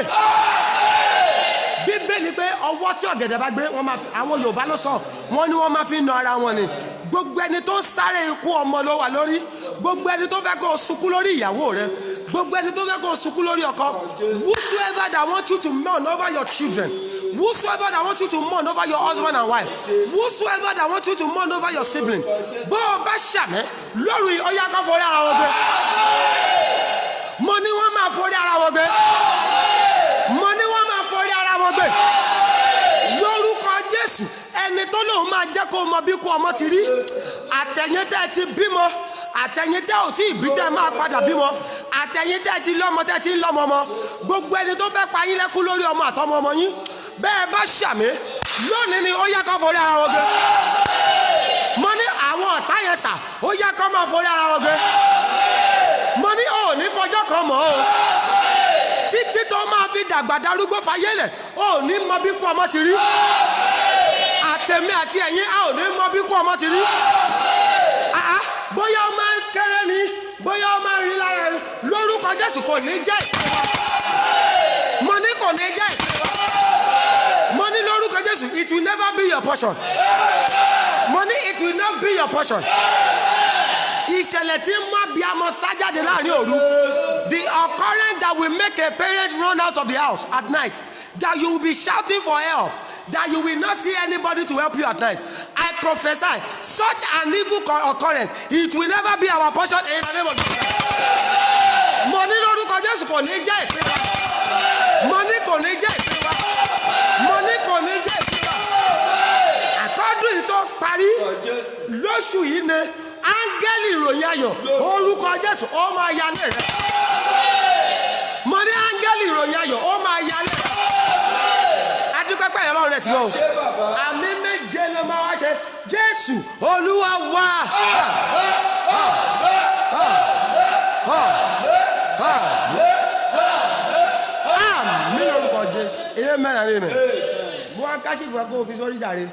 Bíbélì pé ọwọ́ tí ọ̀gẹ̀dẹ̀ bá gbé wọ́n máa fi àwọn Yorùbá ló sọ wọ́n ní wọ́n máa fi na ara wọn ni. Gbogbo ẹni tó ń sáré ikú ọmọ ló wà lórí. Gbogbo ẹni tó fẹ́ kó o sunkún lórí ìyàwó rẹ. Gbogbo ẹni tó fẹ́ kó o sunkún lórí ọkọ. Whosoever that want you to mourn over your children. Whosoever that want you to mourn over your husband and wife. Whosoever that want you to mourn over your sibling. Bó o bá ṣàmẹ́ lórí ọyá kan forí ara wọn gbé. Mo ní wọ́n máa forí ara wọn gbé. Mo ní wọ́n máa forí ara wọn gbé. Lórúkọ Jésù ẹni tó lóun máa jẹ́ kó o mọ bí kú ọmọ ti rí. Àtẹ̀yìn tẹ́ ti bímọ. Àtẹ̀yìn tẹ́ ò tí ì bí tẹ́ máa padà bímọ. Àtẹ̀yìn tẹ́ ti lọ́mọ tẹ́ ti ń lọ́mọ ọmọ. Gbogbo ẹni tó fẹ́ pa yín lẹ́kún lórí ọmọ àtọmọ ọmọ yín. Bẹ́ẹ̀ bá ṣàmì lónìí ni ó yẹ kó forí ara wọn gbé. Mo ní àwọn ọ̀tá yẹn sà ó yẹ kó máa forí ara wọn gbé. Mo ní ò ní fọjọ́ kan mọ́ o. Títí tó máa fi dàgbà darúgbó fayélẹ̀ ò ní mọ bí kú ọmọ ti rí. Àtẹ̀mí àti ẹ̀yin a ò ní mọ bí kú ọmọ ti rí. Bóyá ó máa ń kéré ni bóyá ó máa ń rí lára ni lórúkọ Jésù kò ní jẹ́ ìpín wa. Mo ní kò ní jẹ́ ìpín wa. Mo ní lórúkọ Jésù it will never be your portion. Mo ní it will not be your portion. Ìṣẹ̀lẹ̀ tí má bí amọ̀ sájáde láàrin òru. The occurrence that will make a parent run out of the house at night. That you will be shouting for help. That you will not see anybody to help you at night. I prophesy such an evil occurrence it will never be our portion in the name of Jesus. Mo ní lórúkọ Jésù kò ní jẹ́ ìpín wa. Mo ní kò ní jẹ́ ìpín wa. Mo ní kò ní jẹ́ ìpín wa. Àtọ́dún yìí tó parí lóṣù yìí ni áńgẹ́lì ìròyìn ayọ̀ orúkọ Jésù ó máa yálé rẹ. Mo ní áńgẹ́lì ìròyìn ayọ̀ ó máa yálé rẹ. Adúpẹ́pẹ́ yẹn lọ́rùn rẹ̀ tí wọ́n o. Àmì méje ló máa wá ṣe Jésù Olúwa wá. Àmì lórúkọ Jésù. Amen and amen. Mo wá káṣí ìfọ̀ kó o fi sórí jàre.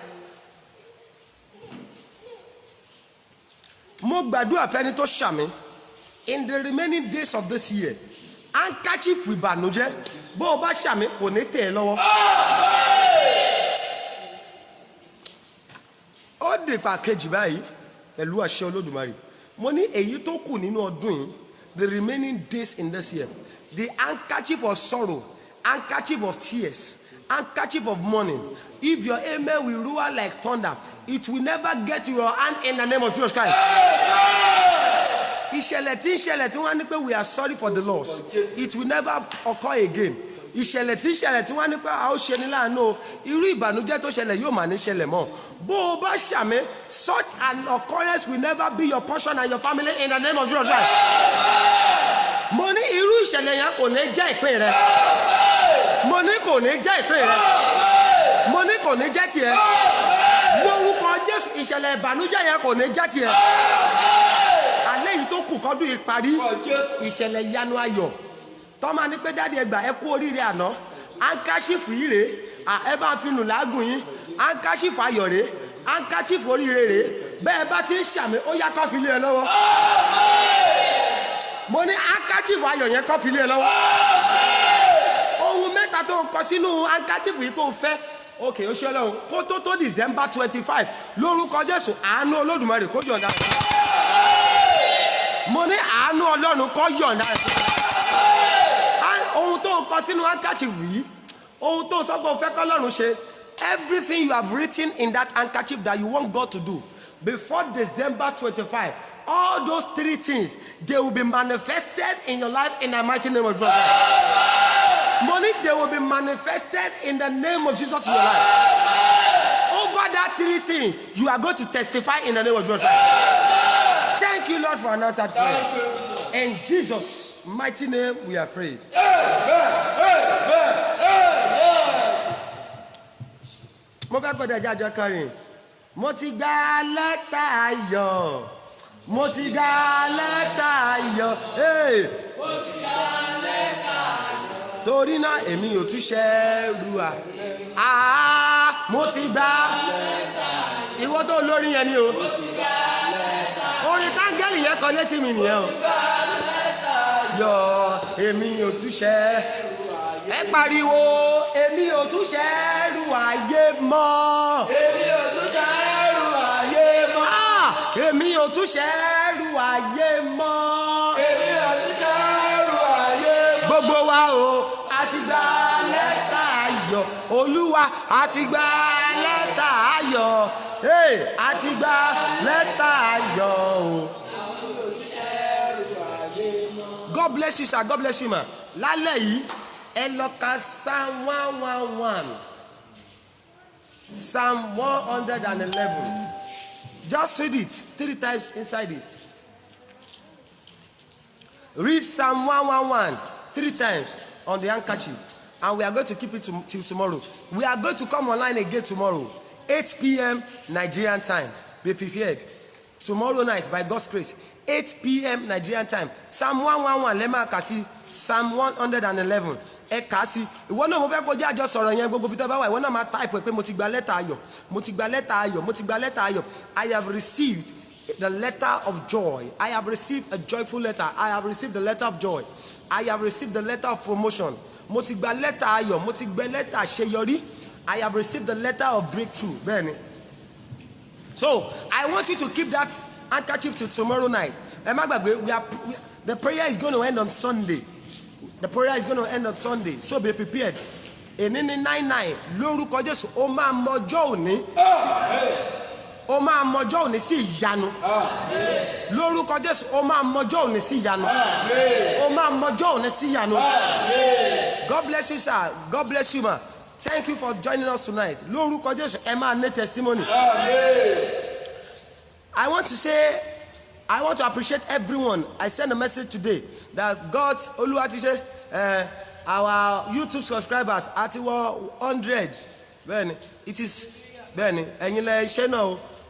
Mo gbàdúrà fẹ́ni tó ṣàmì in the remaining days of this year handkerchief ìbànújẹ́ bó o bá ṣàmì kò ní tẹ̀ ẹ́ lọ́wọ́. Ó dìpa kejì báyìí pẹ̀lú àṣẹ Olódùmarè. Mo ní èyí tó kù nínú ọdún yìí the remaining days in this year the handkerchief of sorrow, handkerchief of tears, handkerchief of mourning. If your amen will roar like thunder, it will never get to your hand in the name of Jesus Christ. Ìṣẹ̀lẹ̀ tí wọ́n ní pé we are sorry for the loss, it will never occur again. Ìṣẹ̀lẹ̀ tí wọ́n ní pé a ó ṣe ní láàánú irú ìbànújẹ́ tó ṣẹlẹ̀ yóò máa ní ṣẹlẹ̀ mọ́. Bó o bá ṣàmì such an occurrence will never be your portion and your family in the name of Jesus Christ. Mo ní irú ìṣẹ̀lẹ̀ yẹn kò ní jẹ́ ìpín rẹ. Mo ní kò ní jẹ́ ìpín rẹ. Mo ní kò ní jẹ́ tiẹ̀. Lórúkọ Jésù ìṣẹ̀lẹ̀ ìbànújẹ́ yẹn kò ní jẹ́ tiẹ̀. Alẹ́ yìí tó kù kọ́dún yìí parí ìṣẹ̀lẹ̀ ìyanu ayọ̀. Tọ́mọ ní pé dáàdi ẹgbà ẹ kú oríire àná. Handkerchief yìí rèé. Ẹ bá fi nù lágùn yín. Handkerchief ayọ̀ rèé. Handkerchief oríire rèé. Bẹ́ẹ̀ bá ti ń ṣàmì ó yá kó fi lé ẹ lọ́wọ́. Mo ní handkerchief ayọ̀ yẹn kó fi lé ẹ lọ́wọ́. Ohun mẹ́ta tó kọ sínú handkerchief yìí pé o fẹ́ ok ó ṣe Ọlọ́run kó tó December 25 lórúkọ Jésù àánú Olódùmarè kó yọ̀ǹda rẹ̀. Mo ní àánú Ọlọ́run kó yọ̀ǹda rẹ̀. Ohun tó kọ sínú handkerchief yìí ohun tó sọ pé o fẹ́ kọ́ Ọlọ́run ṣe everything you have written in that handkerchief that you want God to do before December 25 all those 3 things, they will be manifested in your life in the mighty name of Jesus. Money, they will be manifested in the name of Jesus in your life. Over that 3 things, you are going to testify in the name of Jesus. Thank you, Lord, for an answered prayer. In Jesus' mighty name, we are prayed. Mo fẹ́ gbọ́dọ̀ jájọ kọrin. Mo ti gba lẹ́tà ayọ̀. Mo ti gba lẹ́tà ayọ̀. Mo ti gba lẹ́tà ayọ̀. Torí náà èmi ò tún ṣẹ́rù à. Mo ti gba lẹ́tà ayọ̀. Ìwọ tó lórí yẹn ni o. Mo ti gba lẹ́tà ayọ̀. Orin táńgẹ́lì yẹn kọ létí mi nìyẹn o. Mo ti gba lẹ́tà ayọ̀. Èmi ò tún ṣẹ́rù. Ẹ pariwo, èmi ò tún ṣẹ́rù ayé mọ́. Èmi ò tún ṣẹ́rù ayé mọ́. Èmi ò tún ṣẹ́rù ayé mọ́. Èmi ò tún ṣẹ́rù ayé mọ́. Gbogbo wa o, a ti gba lẹ́tà ayọ̀. Olúwa, a ti gba lẹ́tà ayọ̀. A ti gba lẹ́tà ayọ̀ o. God bless you, sir. God bless you, ma. Lálẹ́ yìí. Eloka Psalm 111. Psalm 111. Just read it 3 times inside it. Read Psalm 111 3 times on the handkerchief. And we are going to keep it till tomorrow. We are going to come online again tomorrow. 8 p.m. Nigerian time. Be prepared. Tomorrow night, by God's grace. 8 p.m. Nigerian time. Psalm 111. Lema Kasi. Psalm 111. Ẹ kà sí ìwọ náà mo fẹ́ kó jẹ́ àjọ sọ̀rọ̀ yẹn gbogbo bí tẹ́ bá wà ìwọ náà máa type pé mo ti gba lẹ́tà ayọ̀ mo ti gba lẹ́tà ayọ̀ mo ti gba lẹ́tà ayọ̀. I have received the letter of joy. I have received a joyful letter. I have received the letter of joy. I have received the letter of promotion. Mo ti gba lẹ́tà ayọ̀ mo ti gba lẹ́tà àṣeyọrí. I have received the letter of breakthrough. Bẹ́ẹ̀ni. So I want you to keep that handkerchief till tomorrow night. Ẹ má gbàgbé the prayer is going to end on Sunday. The prayer is going to end on Sunday, so be prepared. Èní ní 99 lórúkọ Jésù ó máa mọjọ́ òní ó máa mọjọ́ òní sí ìyanu. Lórúkọ Jésù ó máa mọjọ́ òní sí ìyanu. Ó máa mọjọ́ òní sí ìyanu. God bless you, sir. God bless you, ma. Thank you for joining us tonight. Lórúkọ Jésù ẹ máa ní testimony. I want to appreciate everyone. I sent a message today that God, Oluwatise, our YouTube subscribers at 100. Benny, it is Benny.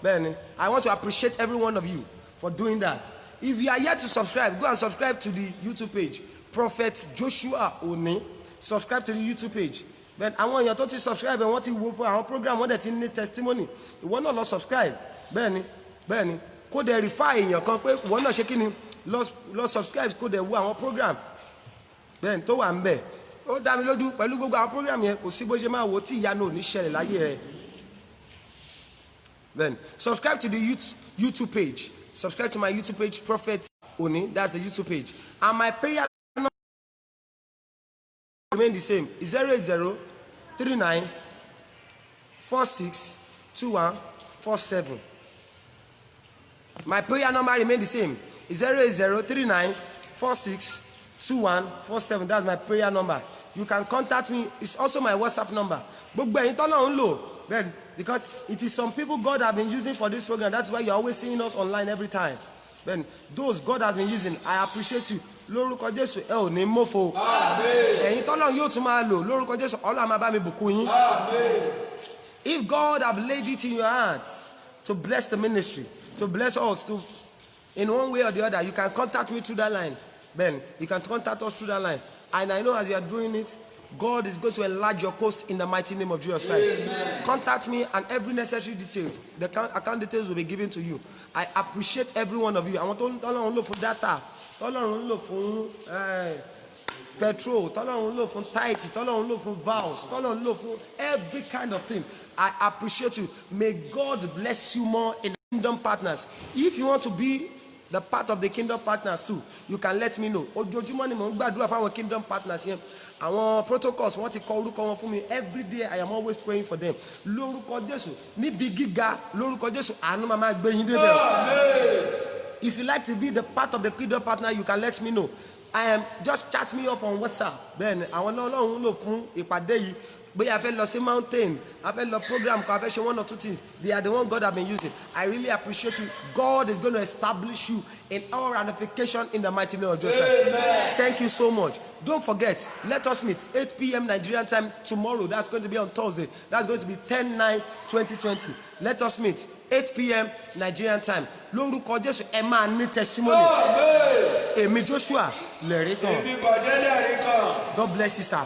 Benny, I want to appreciate every one of you for doing that. If you are yet to subscribe, go and subscribe to the YouTube page. Prophet Joshua Oni. Subscribe to the YouTube page. But I want you to subscribe and want to work our program. Want that need testimony. You want to subscribe, Benny. Kó dẹ̀ refer èèyàn kan pé wọ́n náà ṣe kí ni lọ subscribe kó dẹ̀ wo àwọn program bẹ́ẹ̀ tó wà ń bẹ̀ ó dá mi lójú pẹ̀lú gbogbo àwọn program yẹn kò sí bó ṣe máa wo tí ìyanu ò ní ṣẹlẹ̀ láyé rẹ̀ bẹ́ẹ̀ subscribe to the YouTube page. Subscribe to my YouTube page, Prophet Oni. That's the YouTube page. And my prayer remain the same. It's 08039462147. My prayer number remains the same. It's 08039462147. That's my prayer number. You can contact me. It's also my WhatsApp number. Because it is some people God have been using for this program. That's why you're always seeing us online every time. Then those God has been using, I appreciate you. Lórúkọ Jésù ẹ ò ní mọ́fo. Ẹ̀yin tọ́lọ́run yóò tún máa lò. Lórúkọ Jésù Ọlọ́run máa bá mi bùkún yín. If God have laid it in your heart to bless the ministry, to bless us to, in one way or the other, you can contact me through that line. Ben, you can contact us through that line. And I know as you are doing it, God is going to enlarge your coast in the mighty name of Jesus Christ. Amen. Contact me and every necessary details. The account details will be given to you. I appreciate every one of you. I want to look for data. Look for petrol. Look for tithe. Look for vows. Look for every kind of thing. I appreciate you. May God bless you more in Kingdom Partners. If you want to be the part of the Kingdom Partners too, you can let me know. Ojoojúmọ́ ni mo ń gbàdúrà fún àwọn Kingdom Partners yẹn. Àwọn protocols wọ́n ti kọ orúkọ wọn fún mi. Every day I am always praying for them. Lórúkọ Jésù níbi gíga lórúkọ Jésù àánú máa gbé yín débẹ̀. If you like to be the part of the Kingdom Partner, you can let me know. Just chat me up on WhatsApp. Then àwọn Ọlọ́run lò fún ìpàdé yìí. Bóyá a fẹ́ lọ sí mountain, a fẹ́ lọ program kan, a fẹ́ ṣe one or two things. They are the one God have been using. I really appreciate you. God is going to establish you in all ramification in the mighty name of Jesus. Amen. Thank you so much. Don't forget, let us meet 8 p.m. Nigerian time tomorrow. That's going to be on Thursday. That's going to be 10/9/2020. Let us meet 8 p.m. Nigerian time. Lórúkọ Jésù ẹ máa ní testimony. Èmi Joshua lẹ̀rí kan. God bless you, sir.